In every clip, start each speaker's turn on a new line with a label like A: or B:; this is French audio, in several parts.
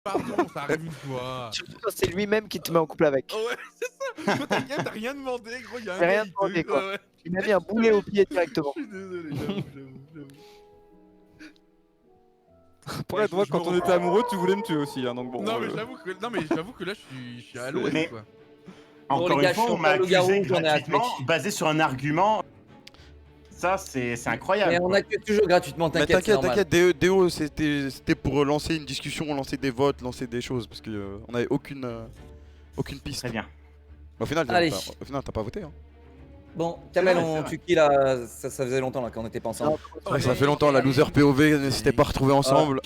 A: Pardon, ça arrive une fois.
B: Surtout quand c'est lui-même qui te met en couple avec.
A: Oh ouais, c'est ça. Toi, t'inquiète, t'as rien demandé, gros. Y'a un
B: J'ai
A: gars,
B: rien
A: il
B: demandé,
A: te-
B: quoi.
A: ouais, ouais.
B: Il m'a mis un boulet au pied directement.
A: Je suis désolé, j'avoue.
C: Après, toi, quand on était amoureux, tu voulais me tuer aussi, hein, donc bon.
A: Non, mais j'avoue que là, je suis à l'ouest,
D: Mais-
A: quoi.
D: Encore
E: les
D: une
E: gars,
D: fois,
E: je suis
D: on m'a
E: encore le garou,
D: accusé
E: j'en ai à
D: gratuitement,
E: Twitch.
D: basé sur un argument. Ça, c'est incroyable.
E: Mais on accuse toujours gratuitement,
F: Mais
E: t'inquiète, c'est
F: t'inquiète,
E: normal.
F: DO c'était pour lancer une discussion, lancer des votes, lancer des choses, parce que on avait aucune piste.
D: Très bien.
F: Au final,
E: Allez.
F: t'as pas voté. Hein.
E: Bon, Kamel,
D: vrai,
E: on
D: c'est
E: tue qui là ça faisait longtemps là qu'on était pas ensemble.
F: C'est vrai que ça fait longtemps, la loser POV n'était pas retrouvée ensemble.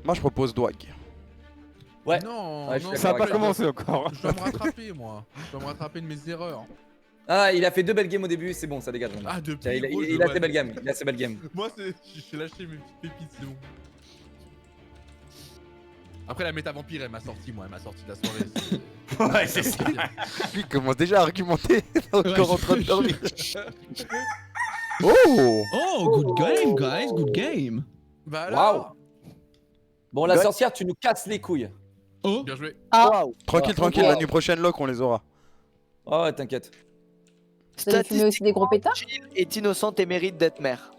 F: Moi je propose Dwag.
E: Ouais.
A: Non,
E: Ouais, je
A: non,
E: suis
C: Ça a
E: d'accord
C: pas
E: avec
C: commencé encore.
A: Je dois me rattraper, moi. Je dois me rattraper de mes erreurs.
E: Ah, il a fait 2 belles games au début, c'est bon, ça dégage.
A: Ah, depuis.
E: Tiens, il
A: gros, je
E: a
A: vois-
E: ses belles games, il a ses belles games.
A: Moi, j'ai lâché mes petites pépites, c'est bon. Après, la méta vampire, elle m'a sorti, moi. Elle m'a sorti de la soirée.
D: Ouais, c'est ça.
F: Lui commence déjà à argumenter, encore en train de dormir. Oh.
G: Oh, good game, guys, good game.
A: Bah
E: Waouh.
A: alors.
E: Bon, la
F: Ouais.
E: sorcière, tu nous casses les couilles.
G: Oh,
A: Bien joué.
B: Waouh.
F: Tranquille, tranquille, la nuit prochaine, Lock, on les aura.
E: Oh, ouais, t'inquiète.
H: Vous avez fumé aussi des gros pétards?
B: Jill est innocente et mérite d'être mère.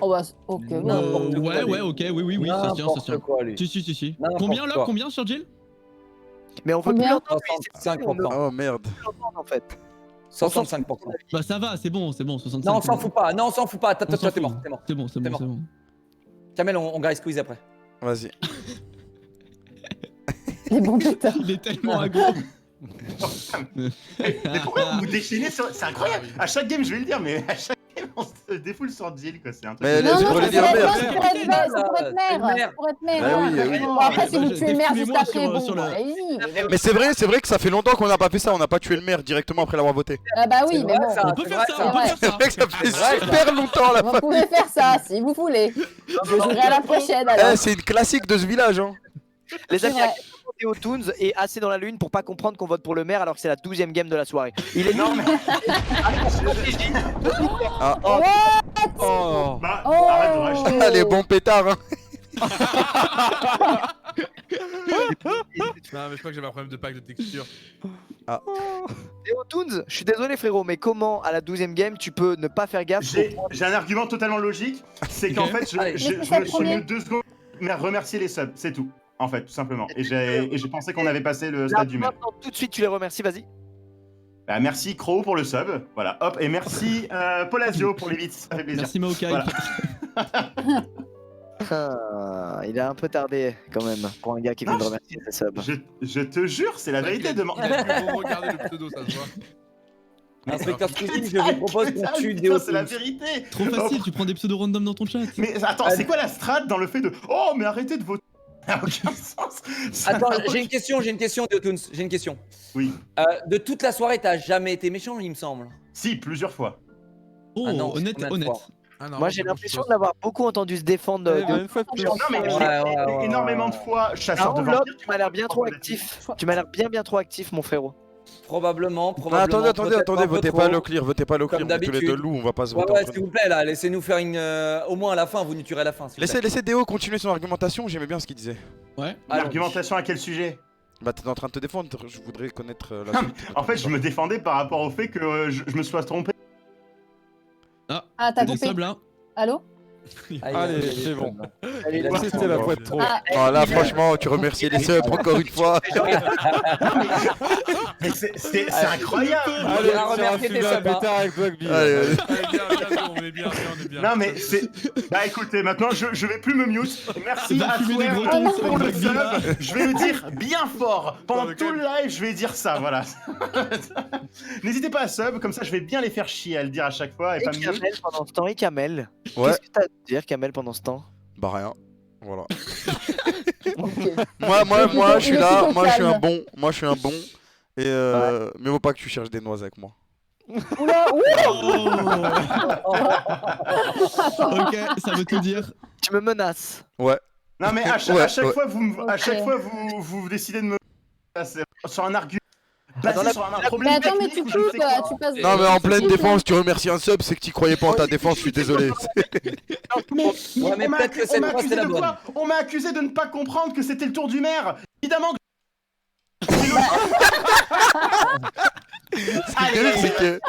H: Oh bah, ok,
E: N'importe quoi,
G: ouais,
E: lui.
G: ouais, ok, oui, ça tient, ça
E: N'importe
G: tient.
E: quoi, lui.
G: Si.
E: N'importe
G: Combien là,
E: quoi.
G: combien sur Jill?
B: Mais on veut plus
H: Combien?
B: l'entendre, lui, c'est
E: 65%.
F: Oh merde.
B: plus l'entendre, en fait.
E: 65%.
G: Bah ça va, c'est bon, 65.
E: Non, on s'en fout pas, non, on s'en fout pas. Attends,
G: On s'en
E: t'es mort,
G: fout.
E: t'es mort.
G: C'est bon, c'est
E: T'es
G: bon,
E: mort.
G: c'est bon.
E: Kamel, on garde squeeze après.
F: Vas-y.
H: Les bons pétards.
G: Il est tellement aggro.
D: Mais pourquoi vous vous déchaînez sur... C'est incroyable. À chaque game, je vais le dire, mais à chaque game, on se défoule sur Jill, quoi. C'est un truc.
F: Mais
H: Non,
F: c'est
H: non,
F: pour les
H: c'est
F: dire
H: pour
F: merde.
H: être mère, c'est pour être mère, c'est pour être mère.
F: Bah oui, oui.
H: Bon, après, si vous
G: Bah,
H: tuez mère juste
G: défilez-moi
H: après,
G: sur-
H: bon,
G: sur le-
H: allez-y.
F: Mais c'est vrai que ça fait longtemps qu'on n'a pas fait ça, on n'a pas tué le maire directement après l'avoir voté.
H: Ah bah oui,
E: C'est
H: mais
E: vrai,
H: bon.
E: ça.
G: On peut
E: c'est
G: faire
E: vrai,
G: ça,
E: c'est
G: on peut
H: vrai.
G: faire
F: C'est
G: ça.
F: vrai que ça fait
E: C'est vrai,
F: super longtemps la
H: Vous
F: fin.
H: pouvez faire ça si vous voulez. Je jouerai à la prochaine alors.
F: Eh, c'est une classique de ce village, hein.
B: Les
H: C'est
B: amis,
H: vrai.
B: Théo Toons est assez dans la lune pour pas comprendre qu'on vote pour le maire alors que c'est la 12e game de la soirée. Il est
D: Non, mais.
F: Ah,
H: Oh,
F: oh.
D: Bah,
H: oh.
D: arrête de racheter.
F: Ah, les bons pétards, hein.
A: Non, mais je crois que j'avais un problème de pack de texture.
B: Théo Toons, je suis désolé frérot, mais comment à la 12e game tu peux ne pas faire gaffe
D: J'ai un argument totalement logique. C'est qu'en
G: Ok.
D: fait, je
E: Allez.
D: je
H: Mais
D: me
H: c'est le
D: suis mis
H: premier.
D: 2 secondes à remercier les subs. C'est tout. En fait, tout simplement. Et j'ai pensé qu'on avait passé le stade du maire.
B: Maintenant, tout de suite tu les remercies, vas-y.
D: Bah, merci Crow pour le sub. Voilà, hop. Et merci Polazio pour les bits. Ça fait plaisir.
G: Merci Maokai.
D: Voilà.
B: Ah, il a un peu tardé quand même pour un gars qui vient
D: Non,
B: de remercier ses subs.
D: Je te jure, c'est la vérité de
A: Il a dû regardé le pseudo, ça se voit.
E: Inspecteur Squeezie, je vous propose qu'on tue
D: Putain,
E: Déo.
D: c'est la vérité.
G: Trop facile, tu prends des pseudos random dans ton chat.
D: Mais attends, c'est quoi la strat dans le fait de oh mais arrêtez de voter. Ça n'a aucun sens. Ça
E: Attends,
D: n'a
E: j'ai une question, Déo Toons, j'ai une question.
D: Oui.
E: De toute la soirée, t'as jamais été méchant, il me semble.
D: Si, plusieurs fois.
G: Oh,
E: Ah non,
G: honnête,
E: combien de
G: honnête.
E: fois
A: Ah non,
B: Moi j'ai
A: c'est
B: l'impression
A: autre
B: de l'avoir beaucoup entendu se défendre.
C: Une fois de plus.
D: Non mais
E: Ouais.
D: énormément de fois chasseur de
B: Lock,
D: vampires.
B: tu m'as l'air bien trop actif. Tu m'as l'air bien trop actif mon frérot.
E: Probablement.
F: Ah, attendez,
E: peut-être un peu
F: votez
E: trop.
F: pas Leclerc, votez pas Leclerc,
E: Comme
F: on est tous les
E: d'habitude.
F: deux loups, on va pas se
E: Ouais,
F: voter
E: ouais,
F: entre
E: s'il
F: nous.
E: vous plaît, là, laissez-nous faire une. Au moins à la fin, vous nous tuerez à la fin. s'il vous plaît.
F: Laissez Déo continuer son argumentation, j'aimais bien ce qu'il disait.
G: Ouais.
E: Alors,
D: L'argumentation à quel sujet?
F: Bah t'es en train de te défendre, je voudrais connaître la
D: Non,
F: suite.
D: En fait, je me défendais par rapport au fait que je me sois trompé.
G: Ah,
H: Ah, t'as
G: des
H: coupé.
G: subs là.
H: Allô?
C: Allez, c'est bon.
B: Allez,
E: Il a dit
C: C'était la fois de trop.
H: Ah,
F: Oh là franchement, tu remercies les subs encore une fois.
D: Mais c'est incroyable.
C: Allez,
E: On va
C: on
E: remercier tes
C: un
E: subs, hein.
C: pétard avec Dogby.
F: Allez, allez.
A: Allez, bien, on est bien, on est bien.
D: Non mais c'est... Bah écoutez, maintenant je vais plus me mute. Merci
G: Va
D: à
G: fumer des gros
D: Swear
G: tons
D: pour le
G: avec Dogby, là.
D: sub. Je vais le dire bien fort. Pendant
A: Non,
D: tout le live, je vais dire ça, voilà. N'hésitez pas à sub, comme ça je vais bien les faire chier à le dire à chaque fois et
B: Et
D: pas me mute.
B: Kamel pendant ce temps, et Kamel.
F: Ouais,
B: Qu'est-ce que t'as à dire Kamel pendant ce temps?
F: bah rien. Voilà.
H: ok.
F: Moi je suis
H: Il est
F: là,
H: plutôt
F: moi je suis un
H: calme.
F: bon, Et mais faut pas que tu cherches des noises avec moi.
H: Oula, ouh.
G: Oh. Ok, ça veut tout dire.
B: Tu me menaces.
F: Ouais.
D: Non mais à chaque
F: Ouais.
D: fois, à chaque
H: Ok.
D: fois vous décidez de me... Sur un argument basé sur un problème
H: Mais attends, mais tu
D: technique ou je
H: coupes,
D: sais quoi.
H: tu passes.
F: Non mais en pleine
H: tu
F: défense, tu remercies un sub, c'est que tu croyais pas en ta défense, je suis désolé.
E: Ouais, mais peut-être que cette fois c'est la bonne.
D: On m'a accusé de ne pas comprendre que c'était le tour du maire. Évidemment que...
F: C'est que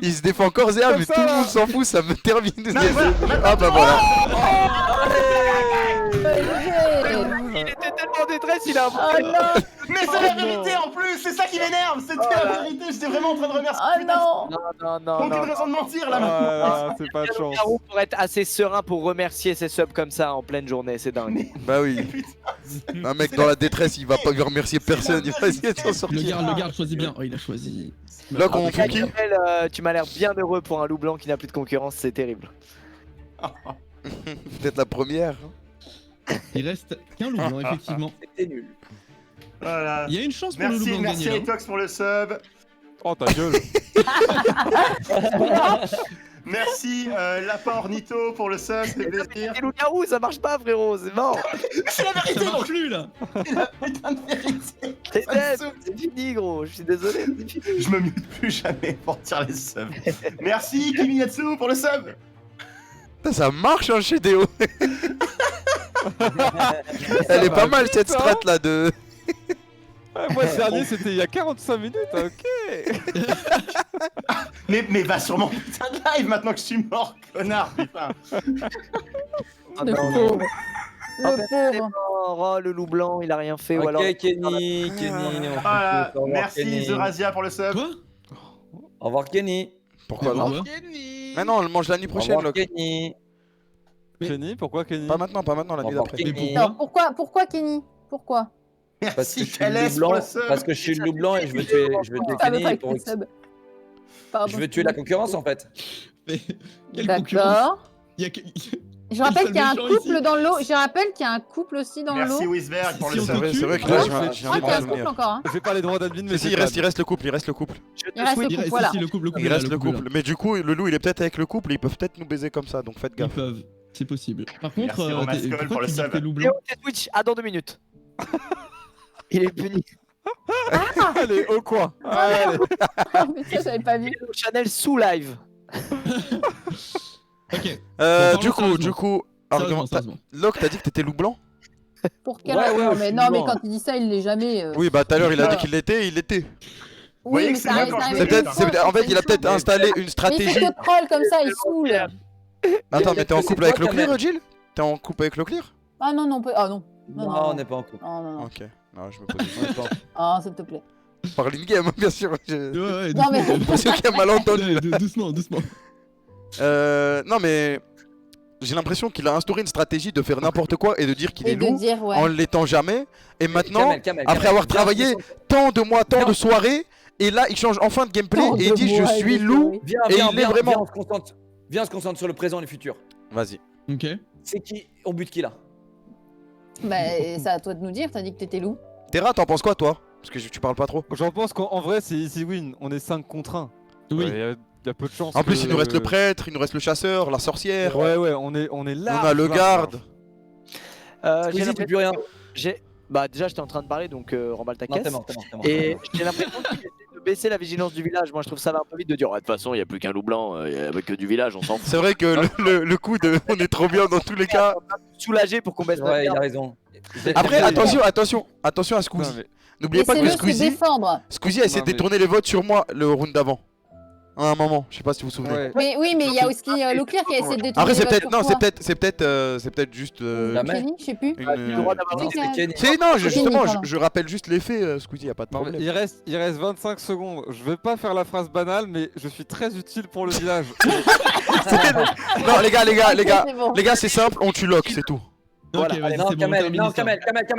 F: il se défend corps et âme, mais tout le monde s'en fout, ça me termine. Ah bah voilà.
B: Il était tellement en détresse, il a.
H: Oh non.
D: Mais c'est la vérité en plus, c'est ça qui m'énerve. C'était la vérité, j'étais vraiment en train de remercier.
H: Oh non.
B: Non.
D: Aucune raison de mentir là maintenant.
C: Ah, c'est pas de chance.
B: Garou pour être assez serein pour remercier ses subs comme ça en pleine journée, c'est dingue.
F: Bah oui. Un mec dans la détresse, il va pas remercier personne, il va essayer de s'en
G: Le
F: sortir.
G: garde choisit bien. Oh, il a choisi.
F: Là, qu'on fait qui
B: Kamel, tu m'as l'air bien heureux pour un loup blanc qui n'a plus de concurrence, c'est terrible.
F: Peut-être la première.
G: Il reste qu'un loup blanc, effectivement.
E: C'était nul.
D: Voilà.
G: Il y a une chance pour le loup
D: Merci,
G: blanc de
D: merci
G: gagner. hein.
D: Etox pour le sub.
C: Oh ta gueule.
D: Merci Lapin Ornito pour le sub, c'est plaisir.
B: Et loup-garou, ça marche pas, frérot, c'est mort.
D: C'est la
G: Ça
D: vérité,
G: marche
D: donc
G: plus là.
D: c'est la putain de vérité.
B: C'est dead, c'est fini, gros, je suis désolé. c'est fini.
D: Je me mute plus jamais pour tirer les subs. Merci Kiminatsu pour le sub.
F: Putain, ça marche hein, chez Déo. Elle est pas mal cette strat là de.
C: Ouais, moi, ce dernier, c'était il y a 45 minutes, ok.
D: Mais va sur mon putain de live maintenant que je suis mort, connard, putain.
B: Ah,
H: Le
B: non,
H: pauvre.
B: Ah,
H: Le pauvre.
B: Oh, le loup blanc, il a rien fait. Ou alors...
E: Ok, Kenny, on
D: Voilà,
E: Au revoir,
D: merci
E: Kenny.
D: The Razia pour le sub.
G: Quoi?
E: Au revoir, Kenny.
F: Pourquoi non?
G: Pourquoi?
F: Mais non, on le mange l'année
E: Au
F: prochaine,
E: revoir,
F: Locke.
E: Kenny.
G: Mais-
C: Kenny, pourquoi Kenny?
F: Pas maintenant, la
E: Au
F: nuit
E: revoir,
F: d'après.
G: Mais
E: Kenny.
G: pourquoi
H: Alors pourquoi Kenny? Pourquoi?
E: Parce que
D: Merci
E: je suis le loup
D: Calès pour
E: blanc.
D: le sub.
E: Parce que je suis le loup blanc et je veux tuer
H: Ça veut
E: Kenny
H: pas
E: pour.
H: le sub. Pardon.
E: Je veux tuer la concurrence en fait.
G: Mais quelle concurrence?
H: D'accord.
G: Il y a que-
H: Je rappelle qu'il y a un
G: méchant
H: couple
G: ici.
H: dans l'eau. Je rappelle qu'il y a un couple aussi dans l'eau.
D: Merci Wisberg pour
G: Si
D: le
G: on
D: sub.
G: peut
F: C'est vrai que
C: Ouais,
F: là,
C: je
F: j'ai
C: vais-
F: un
H: Je crois qu'il y a un couple
F: souvenir.
H: encore. Hein.
C: J'ai pas les droits d'admin, mais
F: Si, il reste le couple,
B: Je te
H: Il reste
B: souhaite.
G: Il reste
H: voilà.
G: si, le couple,
F: Il
G: est là,
F: reste le couple. Mais du coup, le loup, il est peut-être avec le couple, ils peuvent peut-être nous baiser comme ça, donc faites
G: Ils
F: gaffe.
G: peuvent, c'est possible. Par contre,
D: Merci, Romascol,
G: pourquoi
D: pour le
G: tu dis que
D: sub.
G: t'es loup
B: Léo,
G: blanc?
B: t'es Twitch, à dans 2 minutes. Il est puni.
C: Allez, au coin. Allez.
H: Oh, mais ça, j'avais pas vu.
B: Léo Chanel sous live.
G: Ok.
F: Du
G: Sérieusement.
F: coup, argument.
G: Sérieusement.
F: Locke, t'as dit que t'étais loup blanc?
H: Pour quelle
E: Ouais,
H: raison?
E: ouais,
H: Mais
E: je
H: non,
E: suis
H: mais
E: mort.
H: quand il dit ça, il l'est jamais.
F: Oui, bah tout à l'heure, il a dit
H: Voilà.
F: qu'il l'était, il l'était.
D: voyez
H: Oui,
D: que
H: mais
D: c'est
H: ça
D: bien
H: arrive.
D: quand je
H: ça
D: me
H: arrive
F: C'est
D: mets
H: une
F: peut-être,
H: fois,
F: en fait, il a peut-être installé une
H: Mais il fait
F: stratégie.
H: que troll comme ça, il saoule.
F: Attends, mais t'es en
E: C'est
F: couple
E: toi,
F: avec Leclerc,
E: Kamel.
F: Jill? T'es en couple avec Leclerc?
H: Ah non, non, ah non. Non,
E: Non,
H: non.
E: on n'est pas en couple.
H: Non, non, non.
F: Ok. Non, je me pose.
H: Ah, s'il te plaît.
F: Par in-game, bien sûr.
G: Ouais, ouais,
H: Non, mais-
G: doucement.
F: Pour ceux qui ont mal entendu.
G: Doucement, doucement.
F: Non, mais j'ai l'impression qu'il a instauré une stratégie de faire n'importe quoi et de dire qu'il
H: Et
F: est
H: de
F: loup
H: dire, ouais.
F: en l'étant jamais. Et maintenant,
E: Kamel,
F: après avoir travaillé
E: viens,
F: tant de mois, tant de soirées, et là, il change enfin de gameplay
H: Tant
F: et il
H: de
F: dit je
H: mois,
F: suis
H: il est
F: loup.
H: sorry.
E: Viens,
F: Et
E: viens,
F: il l'est
E: viens,
F: vraiment.
E: viens, on se concentre. Viens, on se concentre sur le présent et le futur.
F: Vas-y.
G: Ok.
E: C'est qui? On bute qui là?
H: Bah, c'est à toi de nous dire, t'as dit que t'étais loup.
F: Terra, t'en penses quoi, toi? Parce que tu parles pas trop.
C: J'en pense qu'en vrai, c'est easy win. On est 5 contre 1.
G: Oui.
C: Il y a peu de chance.
F: En plus,
C: que-
F: il nous reste le prêtre, il nous reste le chasseur, la sorcière.
C: Ouais, ouais, on est là.
F: On a le garde.
B: J'ai
E: Squeezie,
B: l'impression
E: t'es plus rien.
B: Bah déjà j'étais en train de parler donc remballe ta
E: Non,
B: caisse.
E: t'es mort, t'es mort, t'es mort.
B: Et j'ai l'impression qu'il essaie de baisser la vigilance du village. Moi je trouve ça va un peu vite de dire ouais, de toute façon il n'y a plus qu'un loup blanc avec que du village, on s'en fout.
F: C'est vrai que le coup de on est trop bien dans tous les cas.
B: Soulagé pour qu'on baisse la
E: Ouais, il a
B: merde.
E: raison.
F: Après, attention à Squeezie.
C: Non, mais-
F: N'oubliez pas que
H: Laissez-le se
F: Squeezie
H: défendre.
F: a essayé de
C: Non, mais-
F: détourner les votes sur moi le round d'avant. À un moment, je sais pas si vous vous souvenez.
C: Ouais.
H: Mais oui, mais il y a aussi Leclerc qui a essayé de détourner.
F: Après, c'est
H: les votes
F: peut-être
H: sur
F: non,
H: toi.
F: c'est peut-être juste
E: La main.
H: Kenny, je sais plus.
F: une.
B: T'as le droit d'avoir
E: Non,
H: C'est
E: c'est
H: que-
E: Kenny.
F: C'est non,
H: C'est
F: justement,
H: fini, pardon.
F: je rappelle juste les faits, Squeezie, y a pas de
C: Non, mais
F: problème.
C: il reste 25 secondes. Je vais pas faire la phrase banale, mais je suis très utile pour le village.
F: Non, les gars,
H: C'est bon.
F: les gars, c'est simple, on tue Locke, c'est tout.
G: Ok,
B: Voilà.
G: vas-y,
E: Non,
G: c'est bon.
E: Kamel,
G: termine
E: non,
G: l'histoire.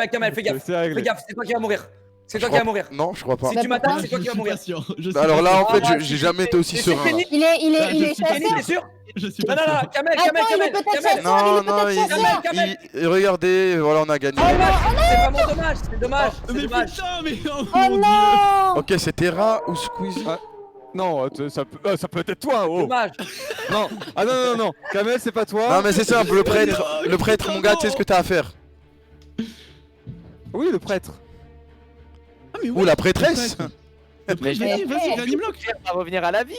E: Kamel, fais gaffe.
C: C'est réglé.
E: Fais gaffe, c'est toi qui vas mourir. C'est toi
F: Je
E: qui vas
F: crois-
E: mourir.
F: Non, je crois pas.
E: Si tu m'attaques, c'est toi
G: Je
E: qui vas
G: suis
E: mourir.
G: pas sûr. Je suis
F: Bah alors
G: pas
F: là,
G: sûr.
F: en fait,
E: Ah,
F: j'ai jamais été aussi
E: c'est
F: serein.
E: Kenny.
H: Il
G: Ah,
H: est
G: je suis
H: chasseur.
E: Kenny, t'es sûr?
G: Je suis
E: Non,
G: pas
E: non, non,
G: sûr.
E: Kamel,
H: Attends, il est peut-être chasseur.
F: Non,
H: il est
F: non,
H: peut-être chasseur.
F: regardez, voilà, on a gagné.
E: C'est vraiment dommage, c'est dommage, c'est
G: Mais
E: dommage.
G: putain, mais oh
H: Oh
G: mon dieu.
H: non.
F: Ok, c'est Terra ou Squeezie.
C: Ah. Non, ça peut être toi. Oh.
E: Dommage.
C: Non. Ah non. Kamel, c'est pas toi.
F: Non, mais c'est simple, le prêtre, mon gars, tu sais ce que t'as à faire.
C: Oui, le prêtre.
G: Ah, mais
F: Ou
G: ouais,
F: la prêtresse.
G: peut-être. Après, vas-y, réanime-Lock.
B: Claire va revenir à la vie.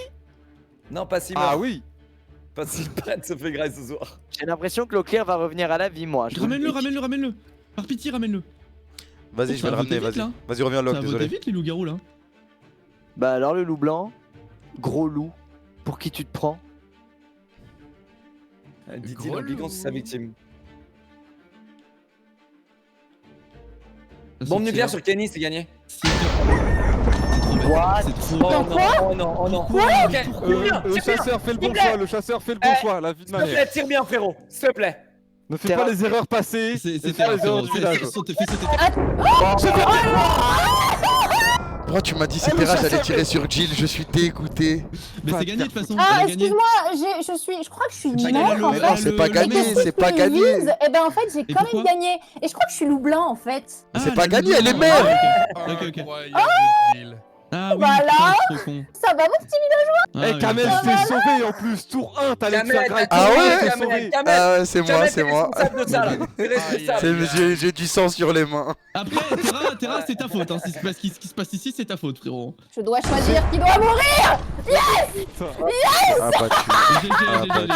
E: Non, pas si
C: Ah
E: meurt.
C: oui.
E: Pas si prête se fait grâce ce soir.
B: J'ai l'impression que Leclerc va revenir à la vie, moi. Je vous le
G: Ramène-le,
B: dis.
G: ramène-le. Par pitié, ramène-le.
F: Vas-y,
G: Oh,
F: je
G: ça
F: vais le
G: a voté
F: ramener,
G: vite,
F: vas-y.
G: là.
F: Vas-y, reviens
G: Ça
F: Locke,
G: a voté
F: désolé.
G: vite, les loups-garous, là.
B: Bah alors le loup blanc, gros loup, pour qui tu te prends?
E: Dit-il
A: Gros
E: en cliquant
A: loup.
E: sur sa victime.
G: Ça
E: Bombe
G: sortira.
E: nucléaire sur Kenny, c'est gagné.
G: C'est trop bête.
B: What?
G: C'est trop
E: Oh
G: bête.
E: non, oh non, oh non.
G: Pourquoi
E: Ok, tire bien,
C: Le
E: tire bien.
C: chasseur fait le bon
E: S'il te
C: choix,
E: plaît.
C: le chasseur fait le bon
E: Eh,
C: choix, la vie de
E: S'il
C: ma
E: te
C: mère.
E: plaît, tire bien, frérot. S'il te plaît.
C: Ne fais pas les erreurs passées.
G: C'est
C: ne fais pas les erreurs du village.
G: Fais sauter.
F: Pourquoi tu m'as dit c'est Terra, j'allais tirer sur Jill, je suis dégoûté.
G: Mais c'est gagné de toute façon.
H: Ah,
G: elle a gagné.
H: excuse-moi, je crois que je suis
G: C'est pas
H: mère
G: gagné,
H: en
G: le-
H: fait.
F: Non, c'est pas
G: le-
F: gagné,
H: Et que
F: c'est pas
H: tu
F: gagné.
H: vises, et ben en fait j'ai
G: Et
H: quand
G: pourquoi
H: même gagné. Et je crois que je suis loup blanc en fait.
G: Ah,
F: C'est pas
G: la
F: gagné,
G: loup
F: elle est
G: blanc.
F: mère.
G: Ok, ok.
A: Incroyable, Jill.
G: Ah oui,
H: Voilà.
G: putain, trop con.
H: Ça va mon petit
G: Ah,
C: Eh,
G: oui.
C: Kamel, je t'ai sauvé en plus. Tour 1, t'allais te faire
E: Kamel,
C: grailler.
F: Ah ouais
C: Je t'ai sauvé.
E: Kamel,
F: Ah ouais, c'est moi,
E: Kamel,
F: c'est
E: t'es
F: moi.
E: responsable de ça là. T'es responsable.
F: J'ai du sang sur les mains.
G: Après, Terra, c'est ta faute. Hein. Ce qui se passe ici, c'est ta faute, frérot.
H: Je dois choisir qui doit mourir.
F: Ah bah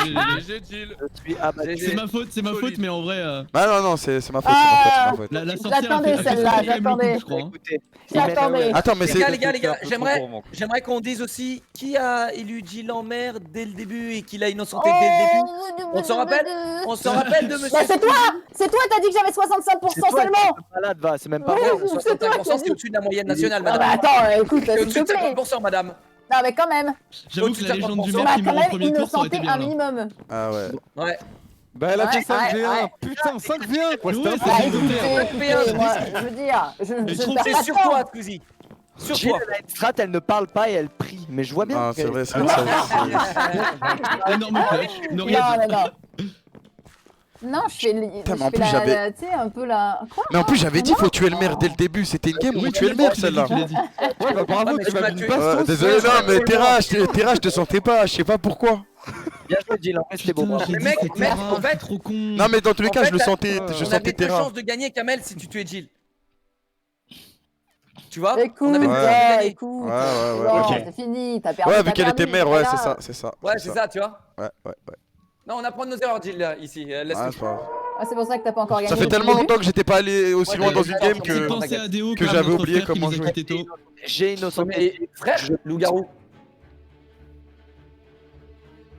F: tu.
A: GG, Jill.
B: Je suis abattu.
G: C'est ma faute, mais en vrai,
F: Ah non, non, c'est ma faute, c'est ma faute.
G: la sorcière a
H: J'attendais
G: fait
H: celle-là,
G: quand même le coup,
H: j'attendais.
G: je crois. hein.
B: Écoutez,
H: J'attendais.
F: Attends, mais
E: Les
F: c'est.
E: gars, les gars, les gars,
C: C'est un peu trop pour moi.
E: j'aimerais qu'on dise aussi qui a élu Jill en mer dès le début et qui l'a innocenté dès le début. On s'en rappelle On se rappelle de monsieur.
H: Bah c'est toi, t'as dit que j'avais 65% seulement.
B: malade, va, c'est même pas
H: Ouais.
B: vrai.
E: 65%, c'est au-dessus de la moyenne nationale,
H: Ah bah
E: madame.
H: attends, écoute,
E: C'est
H: s'il
E: au-dessus
H: te
E: de
H: plaît.
E: 50%, madame.
H: Non mais quand même,
G: J'avoue que la légende du
H: on
G: maire
H: m'a
G: qui
H: quand
G: meurt au
H: même
G: premier tour, ça aurait
H: innocenté
G: été bien.
H: un
G: là.
H: minimum.
F: Ah ouais.
E: Ouais.
C: Bah, elle a fait
H: Ouais,
C: 5v1.
H: ouais.
C: Putain, 5v1 quoi. C'était
G: Ouais,
C: un
G: c'est
H: Ah,
C: peu
G: bon.
H: écoutez, moi, je veux dire, je
G: Mais
H: ne
G: trop-
H: perds
E: C'est
H: pas
E: sur
H: de temps.
E: toi, Squeezie. Sur
B: Jill,
E: toi.
B: elle a une strat, elle ne parle pas et elle prie. Mais je vois bien.
F: Ah, c'est
B: qu'elle-
F: vrai, c'est vrai. ça-
G: Énorme clutch.
H: Non,
G: Noriel.
H: non. Non, je fais,
F: mais en
H: je fais
F: plus,
H: la,
F: j'avais-
H: tu sais, un peu la... Quoi?
F: Mais en plus, j'avais dit faut tuer le maire dès le début. C'était une game où on tuait le maire celle-là.
G: Tu l'as dit.
C: Ouais, bah bravo,
E: mais
C: tu
E: tu
C: m'as
E: m'as
C: mis une
E: tué.
C: bastos.
F: Désolé, non, mais Terra, je te sentais pas, je sais pas pourquoi.
B: Bien joué, Jill. En fait, c'était beau.
G: Putain,
B: bravo.
G: j'ai dit
E: mec,
G: c'était
E: mec,
G: Terra,
E: en fait-
G: c'est trop con.
F: Non, mais dans tous les
E: En
F: cas, je
E: fait,
F: le sentais,
C: on
F: je
E: On
F: sentais
E: avait deux
F: Terra.
E: chances de gagner, Kamel, si tu tuais Jill. Tu vois
H: Écoute,
E: On avait deux
F: Ouais.
E: chances de gagner.
H: écoute.
F: Ouais, ouais, ouais.
H: Non,
D: ok.
H: c'est fini, t'as perdu.
F: Ouais,
H: t'as
F: vu qu'elle
H: perdu,
F: était mère,
H: c'est
F: ouais,
H: pas
F: c'est ça,
H: grave.
F: c'est ça.
E: Ouais, c'est ça, tu vois.
F: Ouais, ouais, ouais.
E: Non, on apprend de nos erreurs, Jill, là, ici. Laisse-nous.
F: Ah, c'est pas grave.
H: Ah, c'est pour ça que t'as pas encore gagné.
F: Ça fait
H: depuis
F: tellement
H: le
F: longtemps que j'étais pas allé aussi
E: Ouais,
F: loin dans
E: mais
F: une
E: attends,
F: game
E: c'est
F: que.
E: pas-
G: Pensez à Déo
F: que
G: comme
F: j'avais
G: notre
F: oublié
G: frère qui
F: comment
G: nous a
F: jouer.
G: quitté tôt.
B: J'ai innocenté.
E: Mais frère, loup-garou.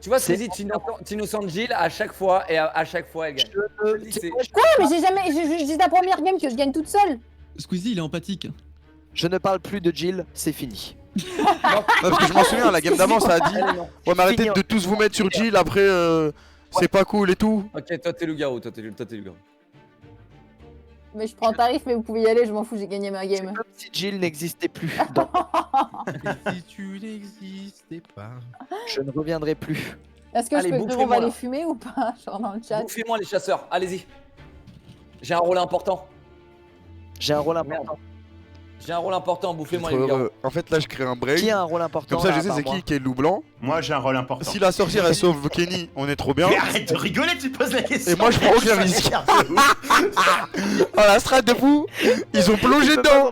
E: Tu vois,
B: C'est-
E: Squeezie, tu innocentes Jill à chaque fois et à chaque fois elle gagne. Je te dis, c'est-
H: Quoi? Mais j'ai jamais. C'est la première game que je gagne toute seule.
G: Squeezie, il est empathique.
B: Je ne parle plus de Jill, c'est fini.
F: Non, parce que je m'en souviens, la game d'avant, ça a dit
E: Allez, non.
F: ouais, mais arrêtez
B: Fini,
F: de tous vous mettre sur Jill, après c'est pas cool et tout.
E: Ok, toi t'es loup-garou, toi t'es loup-garou.
H: Mais je prends tarif, mais vous pouvez y aller, je m'en fous, j'ai gagné ma game.
B: Comme si Jill n'existait plus. Dans-
A: Si tu n'existais pas.
B: Je ne reviendrai plus.
H: Est-ce que
E: Allez,
H: je peux
E: bouffez-moi,
H: on va
E: là.
H: les fumer ou pas? Genre dans le chat.
E: Bouffez-moi les chasseurs, allez-y. J'ai un rôle important.
B: J'ai un rôle
E: Merde.
B: important.
E: J'ai un rôle important, bouffez-moi
F: Trop
E: les loup-garous.
F: heureux. En fait, là, je crée un break.
B: Qui a un rôle important?
F: Comme ça,
B: là,
F: je sais
B: à
F: c'est
B: part moi
F: qui est loup blanc.
D: Moi, j'ai un rôle important.
F: Si la sorcière elle sauve Kenny, on est trop bien.
D: Mais arrête de rigoler, tu poses la question.
F: Et moi, je prends aucun risque. Oh la strat de fou. Ils ont plongé dedans.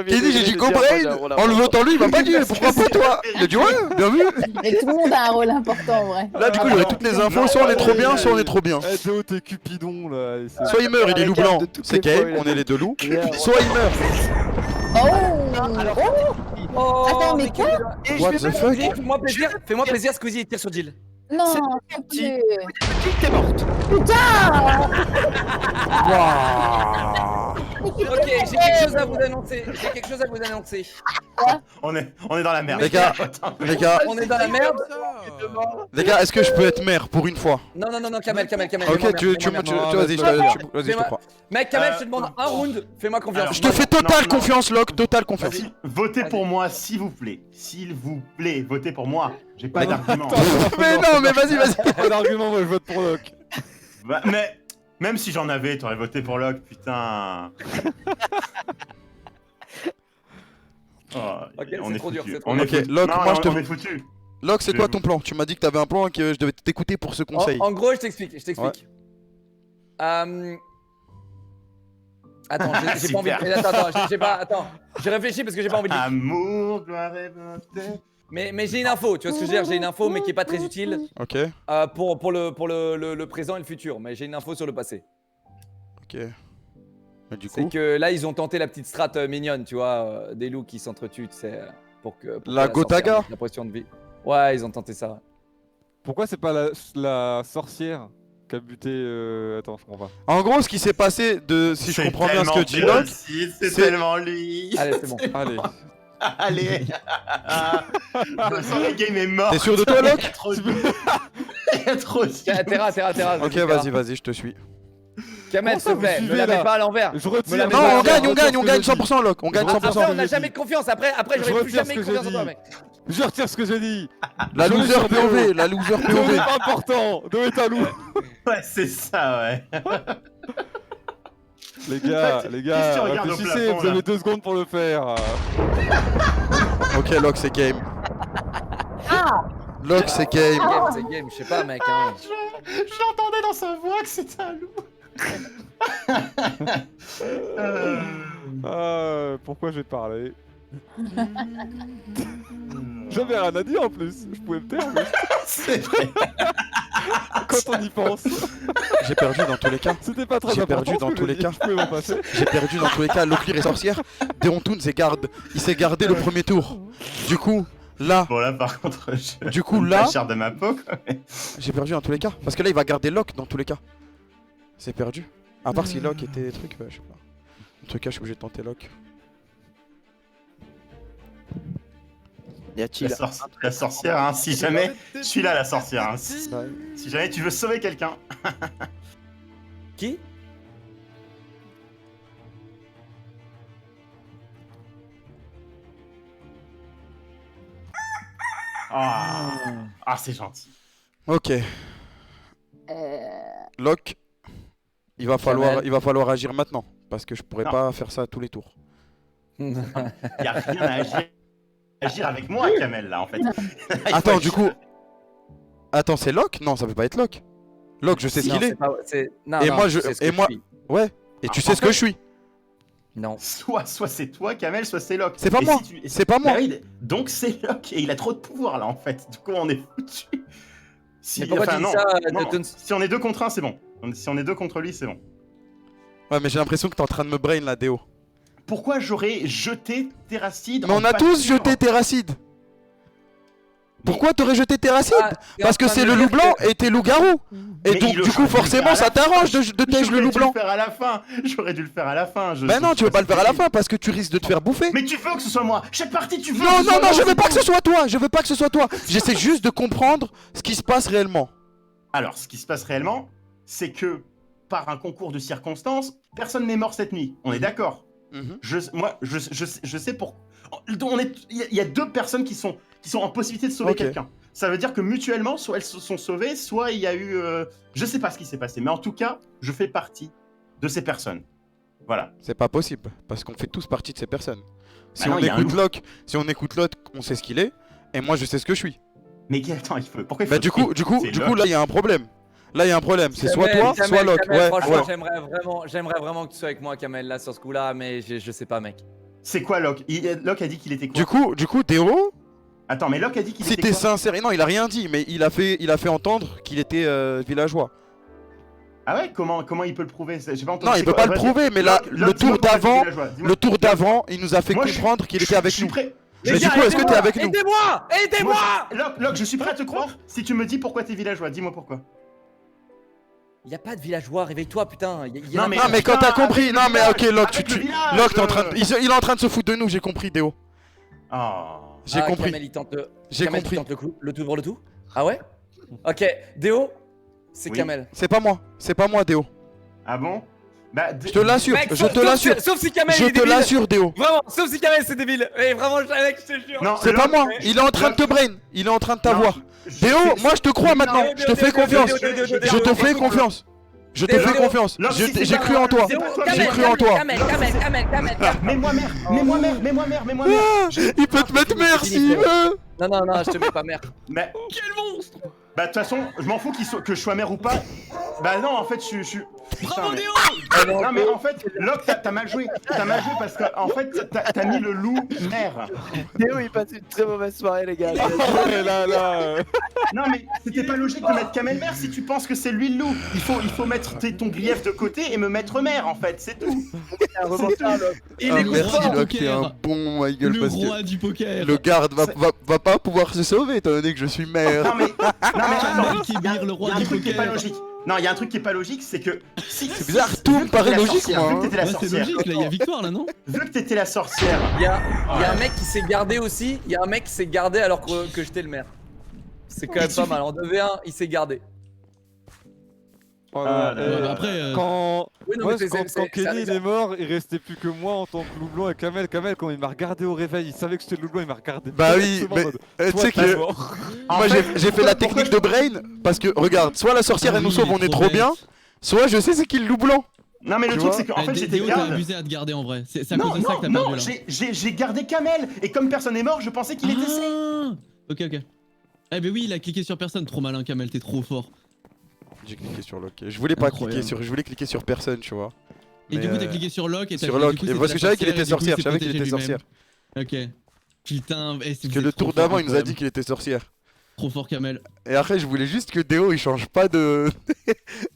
F: Kenny, j'ai dit go brain. En le votant lui, il m'a pas dit pourquoi pas toi. Il a dit ouais, bien vu.
H: Mais tout le monde a un rôle important en vrai.
F: Là, du coup, j'aurais toutes les infos. Soit on est trop bien, soit on est trop bien.
C: Eh, Théo, t'es Cupidon là. allez, c'est-
F: Soit il meurt, il est loup blanc,
B: de toutes
F: c'est
B: les
F: Gabe,
B: fois,
F: on est les deux loups.
B: Yeah.
F: Soit il meurt.
H: Oh, attends, mais quoi?
B: Et
F: What
B: je
F: the
B: vais
F: fuck?
E: Fais-moi plaisir, Squeezie, et tire sur Jill.
H: Non,
B: C'est
H: s'il te
B: petit.
H: plaît.
B: Jill, t'es morte.
E: Ok, j'ai quelque chose à vous annoncer. J'ai quelque chose à vous annoncer.
D: On est dans la merde.
F: Les gars, les gars,
E: On est dans la merde.
F: les gars, est-ce que je peux être maire pour une fois?
E: Non, non, non, non, Kamel.
F: Ok,
E: fais-moi
F: tu
E: merde,
F: vas-y,
E: fais-moi merde.
F: vas-y, je te crois.
E: Mec, Kamel, je te demande un round. Fais-moi confiance.
D: Alors,
F: Je te fais totale
D: Non, non.
F: confiance, Locke, totale confiance.
D: Vas-y, votez pour moi, s'il vous plaît. S'il vous plaît, votez pour moi. J'ai pas
C: Non,
D: d'argument.
F: Mais non, mais vas-y, vas-y.
C: Pas d'argument, moi je vote pour Locke.
D: Bah, mais même si j'en avais, t'aurais voté pour Locke, putain. Oh,
E: Ok,
D: on
E: c'est
D: est
E: trop dur,
D: foutu.
E: c'est trop
D: On
E: dur.
D: est foutu.
F: Ok, Locke,
D: Non,
F: moi, je te-
D: on est foutu.
F: Locke, c'est quoi ton plan? Tu m'as dit que t'avais un plan et que je devais t'écouter pour ce conseil.
E: En gros, je t'explique. Attends, j'ai pas envie de... Attends, j'ai réfléchi parce que j'ai pas envie de...
D: Amour, gloire et beauté.
E: Mais j'ai une info, tu vois ce que je veux dire? J'ai une info mais qui est pas très utile
F: Ok,
E: pour le présent et le futur. Mais j'ai une info sur le passé.
F: ok. Et du
E: C'est
F: coup,
E: que là, ils ont tenté la petite strat mignonne, tu vois, des loups qui s'entretuent, tu sais, pour que
F: La Gotaga
E: sorcière ait l'impression de vie. Ouais, ils ont tenté ça.
C: Pourquoi c'est pas la sorcière qui a buté... Attends, je comprends pas.
F: en gros, ce qui s'est passé si je comprends bien ce que dit Locke,
D: C'est
F: c'est-
D: tellement lui.
E: Allez, c'est bon.
C: Allez.
D: Allez. Le game est mort.
F: T'es sûr de toi, Locke?
D: Il y a trop
E: Terra.
F: Ok, vas-y, je te suis.
E: Kamel,
C: Comment
E: s'il
C: ça,
E: te plaît,
C: vous
E: me
C: suivez,
E: la mets
C: là
E: pas à l'envers.
C: Je
E: Me la
C: retire.
E: mets
F: Non,
E: pas à
F: on
E: l'envers.
F: gagne 100%, Locke. On gagne 100%.
E: Après, on n'a jamais confiance. Après,
C: Je
E: j'aurai plus
C: retire
E: jamais
C: ce que
E: confiance
C: j'ai
E: en toi,
C: dit.
E: mec.
C: Je retire ce que j'ai dit.
F: La
C: Je
F: loser
C: suis
F: POV, la loser
C: Do est
F: POV.
C: pas important. Do est un loup.
D: Ouais, c'est ça, ouais.
C: Les gars,
D: Qu'est-ce que tu regardes au
C: réfléchissez,
D: plafond,
C: vous
D: là
C: avez 2 secondes pour le faire.
F: Ok, Locke, c'est game.
H: Ah
F: Locke, c'est game.
E: C'est game, je sais pas, mec. Hein.
D: Je l'entendais dans sa voix que c'était un loup.
C: Pourquoi j'ai parlé? J'avais rien à dire en plus. Je pouvais me taire mais
D: C'est vrai.
C: quand on y pense.
F: J'ai perdu dans tous les cas.
C: C'était pas très
F: J'ai
C: important.
F: perdu dans
C: ce que
F: tous
C: j'ai
F: les
C: dit,
F: cas.
C: Je pouvais m'en passer.
F: J'ai perdu dans tous les cas. Locke est sorcière. Deontoun il s'est gardé le premier tour. Du coup, là,
D: Bon, là, par contre, je.
F: Du coup,
D: la
F: là-
D: chair de ma peau, quoi.
F: j'ai perdu dans tous les cas. Parce que là, il va garder Locke dans tous les cas. C'est perdu. À part si Locke était truc, je sais pas. En tout cas, je suis obligé de tenter Locke.
B: Y a-t-il
D: La sorcière, hein, si jamais. Je suis là, la sorcière. Hein. Si jamais tu veux sauver quelqu'un.
E: Qui?
D: Ah, c'est gentil.
F: Ok, Locke, il va falloir agir maintenant. Parce que je pourrais
D: Non.
F: pas faire ça à tous les tours.
D: Y a rien à agir avec moi, Kamel, là, en fait. Là, il faut
F: Attends,
D: agir.
F: du coup. Attends, c'est Locke? Non, ça peut pas être Locke. Locke, je sais ce
E: Non,
F: qu'il est.
E: c'est pas- c'est- non,
F: Et
E: non,
F: moi,
E: tu sais ce que
F: et moi-
E: je suis.
F: Ouais. Et tu
D: En
F: sais ce que
D: fait-
F: je suis.
E: Non.
D: Soit c'est toi, Kamel, soit c'est Locke.
F: C'est pas
D: Et
F: moi.
D: si tu-
F: C'est pas moi.
D: Bah oui, donc c'est Locke et il a trop de pouvoir là en fait. Du coup on est foutu. Si,
E: Mais pourquoi tu dis
D: non,
E: ça,
D: non,
E: Newton?
D: si on est 2 contre 1, c'est bon. Si on est 2 contre lui, c'est bon.
F: Ouais, mais j'ai l'impression que t'es en train de me brain là, Déo.
D: Pourquoi j'aurais jeté Terracide
F: Mais on a tous jeté Terracide. Pourquoi t'aurais jeté Terracide?
E: Ah, t'es
F: Parce
E: en
F: que
E: train
F: c'est
E: de
F: le
E: me
F: loup
E: dire
F: blanc
E: que-
F: et t'es loup-garou. Et
D: Mais
F: donc,
D: il
F: du
D: aurait
F: coup,
D: dû
F: forcément,
D: le faire
F: ça
D: à la
F: t'arrange de tège le loup blanc.
D: J'aurais dû le faire à la fin. J'aurais dû le faire à la fin.
F: Bah non, tu veux pas le faire à la fin parce que tu risques de te faire bouffer.
D: Mais tu veux que ce soit moi. Chaque partie, tu veux.
F: Non,
D: que ce soit
F: non, non,
D: moi,
F: je veux
D: c'est
F: pas que
D: bon.
F: ce soit toi. Je veux pas que ce soit toi. J'essaie juste de comprendre ce qui se passe réellement.
D: Alors, ce qui se passe réellement, c'est que par un concours de circonstances, personne n'est mort cette nuit. On est d'accord. Je sais pour. Il y a 2 personnes qui sont en possibilité de sauver
F: Ok.
D: quelqu'un. Ça veut dire que mutuellement, soit elles se sont sauvées, soit il y a eu. Je sais pas ce qui s'est passé, mais en tout cas, je fais partie de ces personnes. Voilà.
F: C'est pas possible parce qu'on fait tous partie de ces personnes. Si
D: Bah non,
F: on
D: il y a un
F: écoute
D: loup.
F: Locke, on sait ce qu'il est. Et moi, je sais ce que je suis.
D: Mais attends, pourquoi il faut.
F: Bah du coup,
D: C'est Locke.
F: là, il y a un problème. Là, il y a un problème. C'est soit
E: Kamel,
F: toi,
E: Kamel,
F: soit Locke.
E: Kamel,
F: Ouais,
E: franchement,
F: ouais.
E: j'aimerais vraiment que tu sois avec moi, Kamel, là, sur ce coup-là, mais je sais pas, mec.
D: C'est quoi Locke Locke a dit qu'il était quoi
F: Du coup, Déo,
D: Attends, mais Locke a dit qu'il
F: si
D: était
F: t'es
D: quoi
F: sincère, non, il a rien dit, mais il a fait entendre qu'il était villageois.
D: Ah ouais, comment il peut le prouver J'ai pas entendu.
F: Non, il
D: C'est
F: peut
D: quoi
F: pas le
D: Vas-y.
F: prouver, mais là,
D: Locke,
F: le tour
D: dis-moi pourquoi
F: d'avant,
D: t'es villageois. Dis-moi.
F: le tour d'avant, il nous a fait
D: Moi,
F: comprendre qu'il était
D: Je
F: avec
D: suis
F: nous.
D: prêt.
F: Mais
D: Les
F: du
D: gars,
F: coup, est-ce que t'es avec nous?
E: Aidez-moi! Aidez-moi!
D: Locke, je suis prêt à te croire si tu me dis pourquoi t'es villageois. Dis-moi pourquoi.
E: Y'a pas de villageois, réveille-toi, putain. Y en a
D: Non, mais-
E: pas.
F: Non, mais quand
D: putain,
F: t'as compris,
D: avec
F: non,
D: le
F: mais ok,
D: village,
F: Locke,
D: avec le village.
F: Locke, il est en train de se foutre de nous, j'ai compris, Déo.
D: Oh.
F: J'ai
E: Ah,
F: compris.
E: Kamel, il tente le...
F: J'ai
E: Kamel,
F: compris.
E: il tente le tout pour le tout? Ah ouais? Ok, Déo, c'est
D: Oui.
E: Kamel.
F: C'est pas moi, Déo.
D: Ah bon Bah,
F: Je te l'assure,
E: Mec,
F: je
E: sauf-
F: te
E: sauf-
F: l'assure.
E: Sauf si Kamel
F: Je
E: il est
F: te
E: débile.
F: l'assure, Déo.
E: Vraiment, sauf si Kamel c'est débile. Et vraiment, mec, je te jure.
D: Non,
F: C'est pas
D: Locke,
F: moi, il est en train de te brain, il est en train de t'avoir. Déo, moi je te crois maintenant, je te fais confiance. Je te fais confiance. Je te
E: Déo,
F: fais
E: Déo,
F: confiance.
D: Locke, si c'est
F: J'ai
D: pas
F: cru
D: moi,
F: en toi.
D: c'est pas toi,
F: J'ai
D: Kamel,
F: cru en toi.
E: Kamel.
D: Mets-moi mère, mets-moi mère.
F: Ah, il peut te mettre mère s'il veut.
E: Non, je te mets pas mère.
D: Mais
E: Quel monstre!
D: bah de toute façon, je m'en fous que je sois mère ou pas. Bah non, en fait, je suis.
G: Bravo
D: mais-
G: Déo.
D: Non, mais en fait, Locke, t'as mal joué. T'as mal joué parce que, en fait, t'as mis le loup mère.
B: Théo, il passe une très mauvaise soirée, les gars.
C: Là.
D: Non, mais c'était pas logique de mettre Kamel mère si tu penses que c'est lui le loup. Il faut mettre ton grief de côté et me mettre mère, en fait, c'est tout.
B: Un remontant, là.
G: Et
F: Ah,
G: le
F: merci
G: roi du
F: Locke, t'es un
G: poker.
F: bon my gueule
G: Le
F: parce que
G: roi du poker.
F: le garde va pas pouvoir se sauver étant donné que je suis maire.
D: Non, mais attends,
G: Kamel Kébir, le
D: y
G: roi
D: a un
G: du
D: truc qui est pas
G: poker.
D: logique. Non, il y a un truc qui est pas logique, c'est que si
F: C'est bizarre, tout me paraît logique moi.
D: Vu que
F: hein.
D: t'étais la
G: Ouais, c'est
D: sorcière,
G: logique, là, il y a victoire là, non?
D: vu que t'étais la sorcière,
E: Il y a un mec qui s'est gardé aussi. Il y a un mec qui s'est gardé alors que j'étais le maire. C'est quand même pas mal. En 2v1, il s'est gardé.
C: Voilà,
G: Ouais, bah après,
C: Quand,
E: Oui, non,
C: moi,
E: mais c'est-
C: quand
E: c'est- c'est
C: Kenny il
E: amusant.
C: est mort, il restait plus que moi en tant que loup blanc et Kamel. Kamel, quand il m'a regardé au réveil, il savait que j'étais le loup blanc, il m'a regardé.
F: Bah oui,
C: directement en
F: mais
C: mode,
F: tu
C: toi,
F: sais
C: t'es
F: que
C: mort.
D: En
F: moi
D: fait,
F: j'ai fait la technique de brain parce que regarde, soit la sorcière
G: Ah
F: elle nous
G: oui,
F: sauve,
G: il est
F: on est
G: trop
F: trop bien,
G: bête.
F: soit je sais c'est qui le loup blanc.
D: Non, mais le
F: Tu
D: truc,
F: vois
D: c'est qu'en fait, j'étais
G: Déo, t'as
D: garde.
G: abusé à te garder en vrai. C'est à
D: Non,
G: cause de ça que t'as
D: non,
G: perdu
D: non,
G: là.
D: j'ai gardé Kamel. Et comme personne n'est mort, je pensais qu'il était safe.
G: Ah. Ok, ok. Eh ben oui, il a cliqué sur personne. Trop malin, Kamel, t'es trop fort.
F: J'ai cliqué sur Locke. Je voulais pas
G: Incroyable.
F: cliquer sur, je voulais cliquer sur personne, tu vois.
G: Et
F: Mais,
G: du coup, t'as cliqué sur Locke et t'as
F: sur
G: du
F: Locke.
G: coup,
F: Et
G: c'était
F: parce que
G: la
F: je savais qu'il
G: sorcière,
F: était
G: et du coup, il
F: sorcière,
G: s'est
F: je savais qu'il était
G: protégé
F: sorcière.
G: lui-même. Ok. Putain,
F: Que le tour d'avant il nous a dit qu'il était sorcière.
G: Trop fort, Kamel.
F: Et après je voulais juste que Déo il change pas de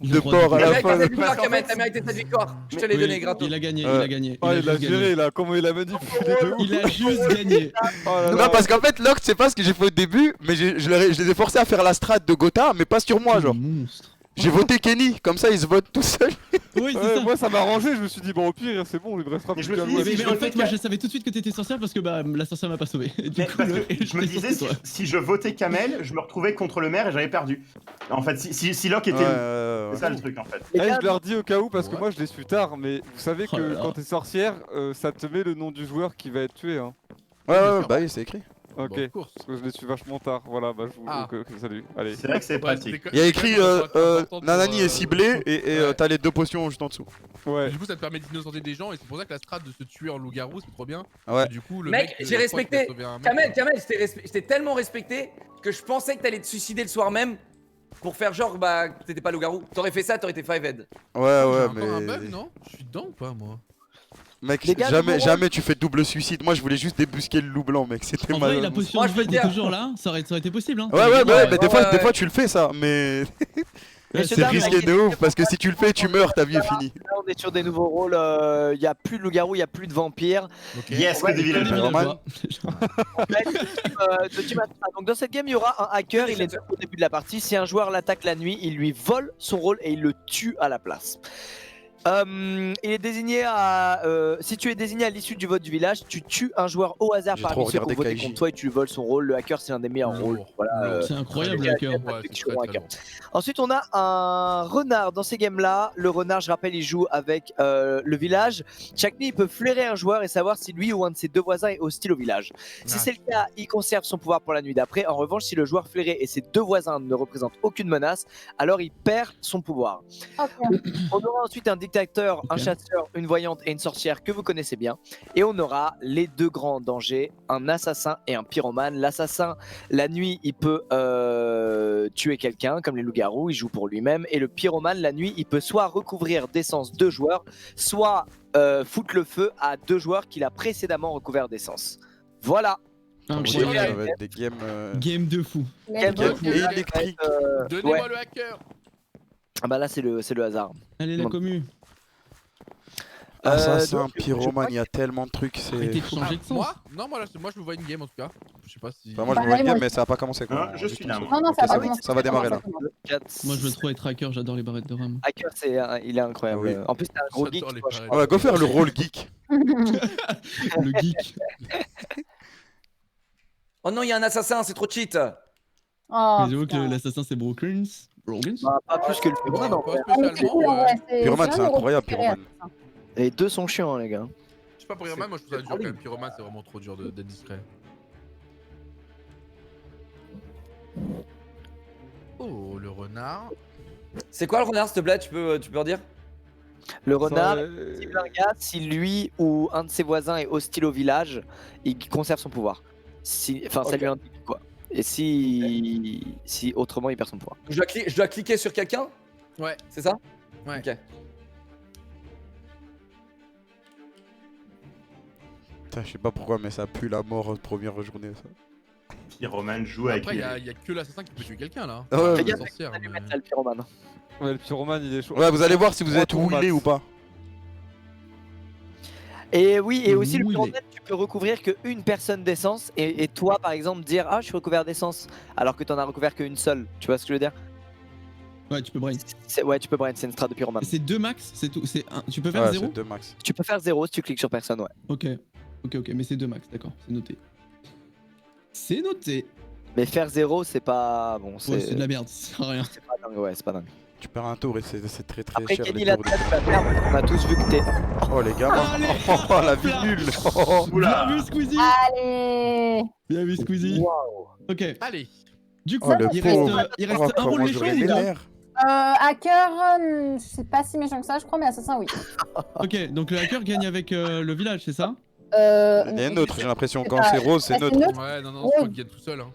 G: Le roi
F: bord
G: du
F: à
E: T'as
F: la
G: poker.
E: mérité
F: fin.
E: cette victoire, Kamel. T'as mérité cette victoire. Je te l'ai
G: Oui,
E: donné gratos.
G: Il a gagné,
F: Ouais.
G: il a gagné.
C: Ah, il a
G: juste
C: géré
G: gagné.
C: là, comment il a manipulé de ouf.
G: Il a juste gagné.
C: Oh là
F: Non
C: là.
F: parce qu'en fait Locke c'est pas ce que j'ai fait au début, mais je les ai forcés à faire la strat de Gotha, mais pas sur moi
G: Quel
F: genre.
G: monstre.
F: J'ai voté Kenny, comme ça il se vote tout seul.
G: Oui, c'est
C: Ouais,
G: ça.
C: moi ça m'a arrangé, je me suis dit bon au pire c'est bon, il me restera
D: Mais
C: plus
D: je me
C: qu'à
D: suis
C: moi.
D: dit,
G: Mais
D: si
G: en
D: je
G: fait,
D: votais
G: moi
D: Ka-
G: je savais tout de suite que t'étais sorcière parce que bah la sorcière m'a pas sauvé. Du
D: Mais
G: coup,
D: parce que je me
G: l'ai
D: disais,
G: sorti, toi.
D: si je votais Kamel, je me retrouvais contre le maire et j'avais perdu. En fait, si Locke était.
F: Ouais.
D: C'est ça le truc en fait.
C: Eh, je leur dis au cas où parce que
A: Ouais.
C: moi je l'ai su tard, mais vous savez
G: Oh là
C: que
G: là.
C: quand t'es sorcière, ça te met le nom du joueur qui va être tué. Hein.
F: Ouais, bah oui c'est écrit.
C: Ok,
A: Bon, of course.
C: parce que je l'ai su vachement tard. Voilà, bah je vous.
A: Ah.
C: donc, salut, allez.
D: C'est vrai que c'est
A: Ouais,
D: pratique.
A: c'était-
F: Il y a
A: c'est
F: écrit
A: quand même important pour,
F: Nanani est ciblé et
A: ouais.
F: t'as les deux potions juste en dessous.
C: Ouais.
A: Du coup, ça te permet d'innocenter des gens et c'est pour ça que la strat de se tuer en loup-garou, c'est trop bien.
F: Ouais.
A: Et du coup, le
E: Mec,
A: mec,
E: j'ai
A: la fois qu'il a
E: respecté.
A: sauvé un mec,
E: Kamel, je t'ai tellement respecté que je pensais que t'allais te suicider le soir même pour faire genre bah que t'étais pas loup-garou. T'aurais fait ça, t'aurais été 5-head.
F: Ouais,
A: j'ai
F: ouais,
A: encore un
F: mais.
A: bug, non? Je suis dedans ou pas, moi?
F: Mec,
B: Les gars,
F: jamais,
B: le
F: jamais tu fais double suicide. Moi, je voulais juste débusquer le loup blanc, mec. C'était
G: En vrai,
F: mal.
G: la potion
E: Moi,
G: de
E: je peux
G: vie
E: te
G: est
E: dire-
G: toujours là. Ça aurait été possible, hein.
F: Ouais, ouais, bah ouais, mais
E: Ouais,
F: des
E: ouais.
F: fois tu le fais ça, mais
E: Mais
F: c'est
E: Dame,
F: risqué
E: mec,
F: de ouf parce que si tu le fais, tu meurs, ta vie est finie.
B: Là, on est sur des nouveaux rôles. Il y a plus de loup-garou, il y a plus de vampires.
A: Ok.
D: Yes, que
B: Ouais,
D: des
G: Que des
D: villageois.
F: Roman.
G: villageois.
B: De team attaque. Donc dans cette game, il y aura un hacker. Il est au début de la partie. Si un joueur l'attaque la nuit, il lui vole son rôle et il le tue à la place. Il est désigné à. Si tu es désigné à l'issue du vote du village, tu tues un joueur au hasard
F: J'ai
B: parmi
F: trop
B: ceux qui ont
F: regardé
B: voté
F: Kaiji.
B: contre toi et tu lui voles son rôle. Le hacker, c'est un des meilleurs
A: Lourd.
B: rôles. Voilà.
A: Lourd.
G: C'est incroyable,
B: Ouais,
G: le hacker.
A: Ouais,
B: Patrick,
A: c'est
B: tu
A: très,
B: joues un
A: très
B: hacker.
A: lourd.
B: Ensuite, on a un renard dans ces games-là. Le renard, je rappelle, il joue avec le village. Chaque nuit, il peut flairer un joueur et savoir si lui ou un de ses deux voisins est hostile au village. Si
A: Ah.
B: c'est le cas, il conserve son pouvoir pour la nuit d'après. En revanche, si le joueur flairé et ses deux voisins ne représentent aucune menace, alors il perd son pouvoir.
H: Ok.
B: On aura ensuite un dictateur, un
G: Ok.
B: chasseur, une voyante et une sorcière que vous connaissez bien. Et on aura les deux grands dangers, un assassin et un pyromane. L'assassin, la nuit, il peut tuer quelqu'un, comme les loups-garous, il joue pour lui-même. Et le pyromane, la nuit, il peut soit recouvrir d'essence deux joueurs, soit foutre le feu à deux joueurs qu'il a précédemment recouvert d'essence. Voilà.
F: Ça va
G: Incroyable.
F: être des games
G: Game de fou.
B: Game
H: Let's
B: de
H: go.
B: fou.
F: électriques.
A: Donnez-moi
B: Ouais.
A: le hacker!
B: Ah bah là, c'est le hasard.
G: Allez, la
B: Bon.
G: commu.
F: Assassin,
B: donc, je
F: pyromane,
B: crois
F: il y a tellement de trucs,
G: Arrêtez
F: c'est.
G: de changer de sens.
A: Moi? Non, moi je me vois une game en tout cas. Je sais pas si.
F: Enfin, moi je me vois
H: Pareil,
F: une game,
H: moi
F: mais ça va pas commencer quoi.
D: Hein, je suis là, moi.
H: Non, non,
F: Ok,
H: ça va
F: c'est
H: pas
F: bon,
H: commencer.
F: ça va démarrer là.
H: commence.
B: 4,
G: Moi, je veux trop être hacker, j'adore les barrettes de rame.
B: Hacker, il est incroyable.
F: Ah oui.
B: En plus, c'est un gros geek.
A: J'adore les
B: quoi.
A: pareils.
F: Ah ouais, go faire le rôle geek.
G: Le geek.
E: Oh non, il y a un assassin, c'est trop cheat.
H: Oh,
G: Mais j'avoue que
H: putain.
G: l'assassin, c'est Brokens. Brokens.
B: Bah, pas plus que le pyromane. en
A: Pas
B: vrai.
H: Ah, mais
A: spécialement.
H: cool, en vrai,
F: Pyromane, c'est
H: vraiment
F: incroyable,
H: repéré,
F: Pyromane.
H: ça.
B: Les deux sont chiants, les gars.
A: Je sais pas pour Pyromane, moi je trouve ça dur quand même. Pyromane, c'est vraiment trop dur d'être discret. Oh, le renard.
E: C'est quoi le renard, s'il te plaît, tu peux redire?
B: Le renard,
C: Ça,
B: si un gars, si lui ou un de ses voisins est hostile au village, il conserve son pouvoir. Enfin, ça
E: Ok.
B: lui indique quoi. Et si autrement, il perd son pouvoir.
E: Je dois cliquer sur quelqu'un?
A: Ouais.
E: C'est ça?
A: Ouais.
E: Ok.
F: Putain, je sais pas pourquoi, mais ça pue la mort première journée, ça.
D: Pyromane joue avec.
A: Après, il y a que l'assassin qui peut tuer quelqu'un là.
F: Ah ouais,
A: Enfin,
F: mais-
A: la sorcière,
B: Ça lui
A: mais-
B: met ça, le pyromane.
C: Ouais, le pyromane, il est chaud.
F: Ouais, vous allez voir si vous êtes
C: 3 tours
F: wheelé
C: max.
F: ou pas.
B: Et oui, et aussi le
G: Oui,
B: pyromane, tu peux recouvrir qu'une personne d'essence et toi par exemple dire ah je suis recouvert d'essence alors que t'en as recouvert qu'une seule. Tu vois ce que je veux dire?
G: Ouais, tu peux brain.
B: Ouais, tu peux brain, c'est une strat de pyromane.
G: C'est 2 max, c'est tout. Tu peux faire
F: Ouais,
G: 0?
F: c'est 2 max.
B: Tu peux faire 0 si tu cliques sur personne, ouais.
G: Ok, mais c'est 2 max, d'accord, c'est noté. C'est noté.
B: Mais faire 0 c'est pas bon,
G: Ouais,
B: c'est
G: c'est de la merde, ça sert à rien.
B: c'est pas dingue, ouais, c'est pas dingue.
F: Tu perds un tour et c'est très
B: Après
F: cher.
B: Kenny
F: les
B: la
F: tours de-
B: tu vas perdre, on a tous vu que t'es.
F: Oh les gars,
G: Allez,
F: oh la vie
G: hop là.
F: nulle.
D: Oula.
G: Bien vu Squeezie.
H: Allez.
G: Bien vu Squeezie. Ok,
A: Allez.
G: du coup,
F: Oh le
G: il
F: pauvre.
G: reste
F: Oh,
G: un rôle
F: comment
G: méchant
F: j'aurais
G: ou
F: les
G: pas?
F: nerfs.
H: Hacker, c'est pas si méchant que ça, je crois, mais assassin, oui.
G: Ok, donc le hacker gagne avec le village, c'est ça?
F: Il y a neutre, j'ai l'impression. Quand c'est rose, c'est
H: Ah, c'est
F: neutre.
H: neutre.
A: Ouais, non,
H: Ouais.
A: je crois qu'il gagne tout seul. Hein.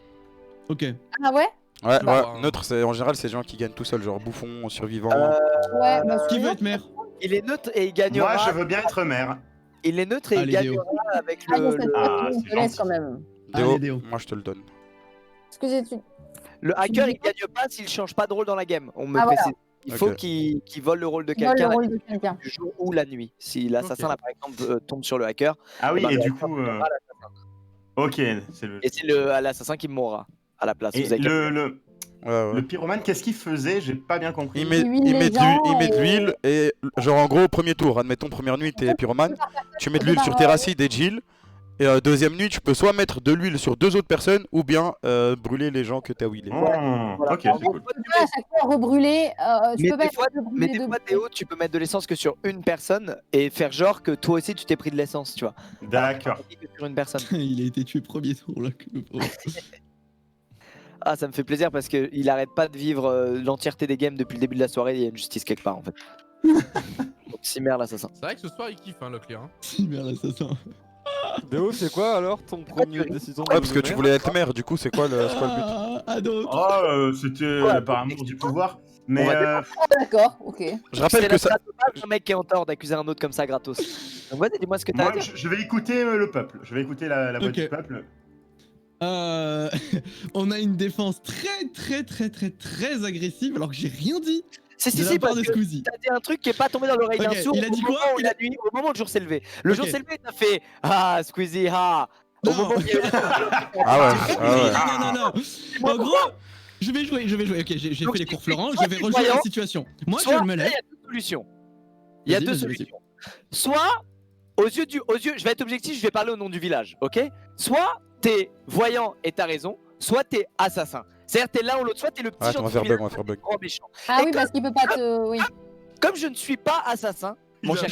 G: Ok.
H: Ah ouais?
F: Ouais,
A: Tu vas
F: ouais,
A: voir, hein.
F: neutre, c'est en général, c'est les gens qui gagnent tout seuls, genre bouffon, survivant.
H: Ouais, bah
G: Qui veut
H: celui-là,
G: être maire?
B: Il est neutre et il gagnera.
D: Moi, je veux bien être maire.
B: Il est neutre et
G: Allez,
B: il
G: Léo.
B: gagnera avec
H: Ah,
B: le,
H: je sais
B: le,
H: pas,
D: Ah,
H: tu
D: c'est
H: me laisses
D: gentil.
H: quand même.
F: Déo,
G: Allez, Déo.
F: moi je te le donne.
H: Parce que j'ai tu...
B: le hacker il gagne pas s'il change pas de rôle dans la game. On me
H: Ah, voilà.
B: précise. Il faut
F: Ok.
B: qu'il vole le rôle de
H: vole le
B: quelqu'un
H: rôle de quelqu'un.
B: du jour ou la nuit. Si l'assassin
A: Ok.
B: là par exemple tombe sur le hacker,
D: Ah oui,
B: bah,
D: et
B: le
D: du
B: hacker
D: coup.
B: tuera l'assassin.
D: Ok, c'est le.
B: Et c'est l'assassin qui mourra à la place.
D: Et
B: Vous avez capté.
F: Ouais, ouais.
D: le pyromane, qu'est-ce qu'il faisait? J'ai pas bien compris.
F: Il met,
H: Il huile
F: il
H: les
F: met de
H: gens
F: l'huile- il met de
H: et-
F: l'huile et genre en gros premier tour, admettons première nuit t'es pyromane, tu mets de l'huile sur Terracide et Jill et deuxième nuit tu peux soit mettre de l'huile sur 2 autres personnes ou bien brûler les gens que t'as wheelé.
D: Oh,
B: Voilà.
D: ok, c'est cool.
H: Tu peux à chaque fois rebrûler. Tu
B: Mais
H: peux
B: des
H: pas
B: fois-
H: brûler
B: Mais des
H: deux
B: fois,
H: fois.
B: Théo, tu peux mettre de l'essence que sur une personne et faire genre que toi aussi tu t'es pris de l'essence, tu vois.
D: D'accord.
B: Que sur une personne.
G: Il a été tué premier tour là. Que le pauvre.
B: Ah, ça me fait plaisir parce qu'il arrête pas de vivre l'entièreté des games depuis le début de la soirée. Il y a une justice quelque part en fait. Donc, Cimer l'assassin.
A: C'est vrai que ce soir il kiffe, hein, Locklear. Hein.
G: Si, merde, l'assassin.
C: Déo, c'est quoi alors ton premier décision
F: Ouais parce que tu voulais être maire, du coup c'est quoi le but?
G: Ah, d'autres.
D: Oh, c'était
B: Ouais,
D: par amour du pouvoir. Mais
B: On va
H: Ah, d'accord, ok.
F: Je rappelle
B: C'est
F: que
B: la
F: ça...
B: strat de base, un mec qui est en tort d'accuser un autre comme ça gratos. Donc vas-y, dis-moi ce que t'as à
D: moi,
B: dire.
D: je vais écouter le peuple. Je vais écouter la voix
G: Ok.
D: du peuple.
G: On a une défense très agressive alors que j'ai rien dit
B: Si,
G: de
B: si,
G: la
B: si,
G: part
B: parce
G: de
B: que
G: Squeezie.
B: t'as dit un truc qui est pas tombé dans l'oreille
G: Ok,
B: d'un sourd.
G: il a dit
B: au
G: quoi
B: moment où
G: Il a-
B: la nuit, au moment où le jour s'est levé. Le
G: Ok.
B: jour s'est levé, t'as fait Ah, Squeezie, ah. Au
G: Non.
B: moment où il y a eu
F: Ah ouais, ah ouais.
G: Non. En gros, je vais jouer. Ok, j'ai
B: Donc,
G: fait les cours Florent,
B: soit
G: je vais
B: t'es
G: rejouer la
B: voyant,
G: situation. Moi,
B: Soit,
G: je me
B: là,
G: lève.
B: il y a deux solutions. Il y a
G: Vas-y,
B: deux
G: vas-y,
B: solutions. Soit, aux yeux, je vais être objectif, je vais parler au nom du village, ok? Soit t'es voyant et t'as raison, soit t'es assassin. C'est-à-dire t'es l'un ou l'autre, soit t'es le petit
F: Ouais,
B: gentil
F: on va faire
B: du
F: bug,
B: village,
F: on va faire bug.
B: soit t'es le grand méchant.
H: Ah
B: Et
H: oui, parce qu'il peut pas te. Oui.
B: Comme je ne suis pas assassin, mon cher,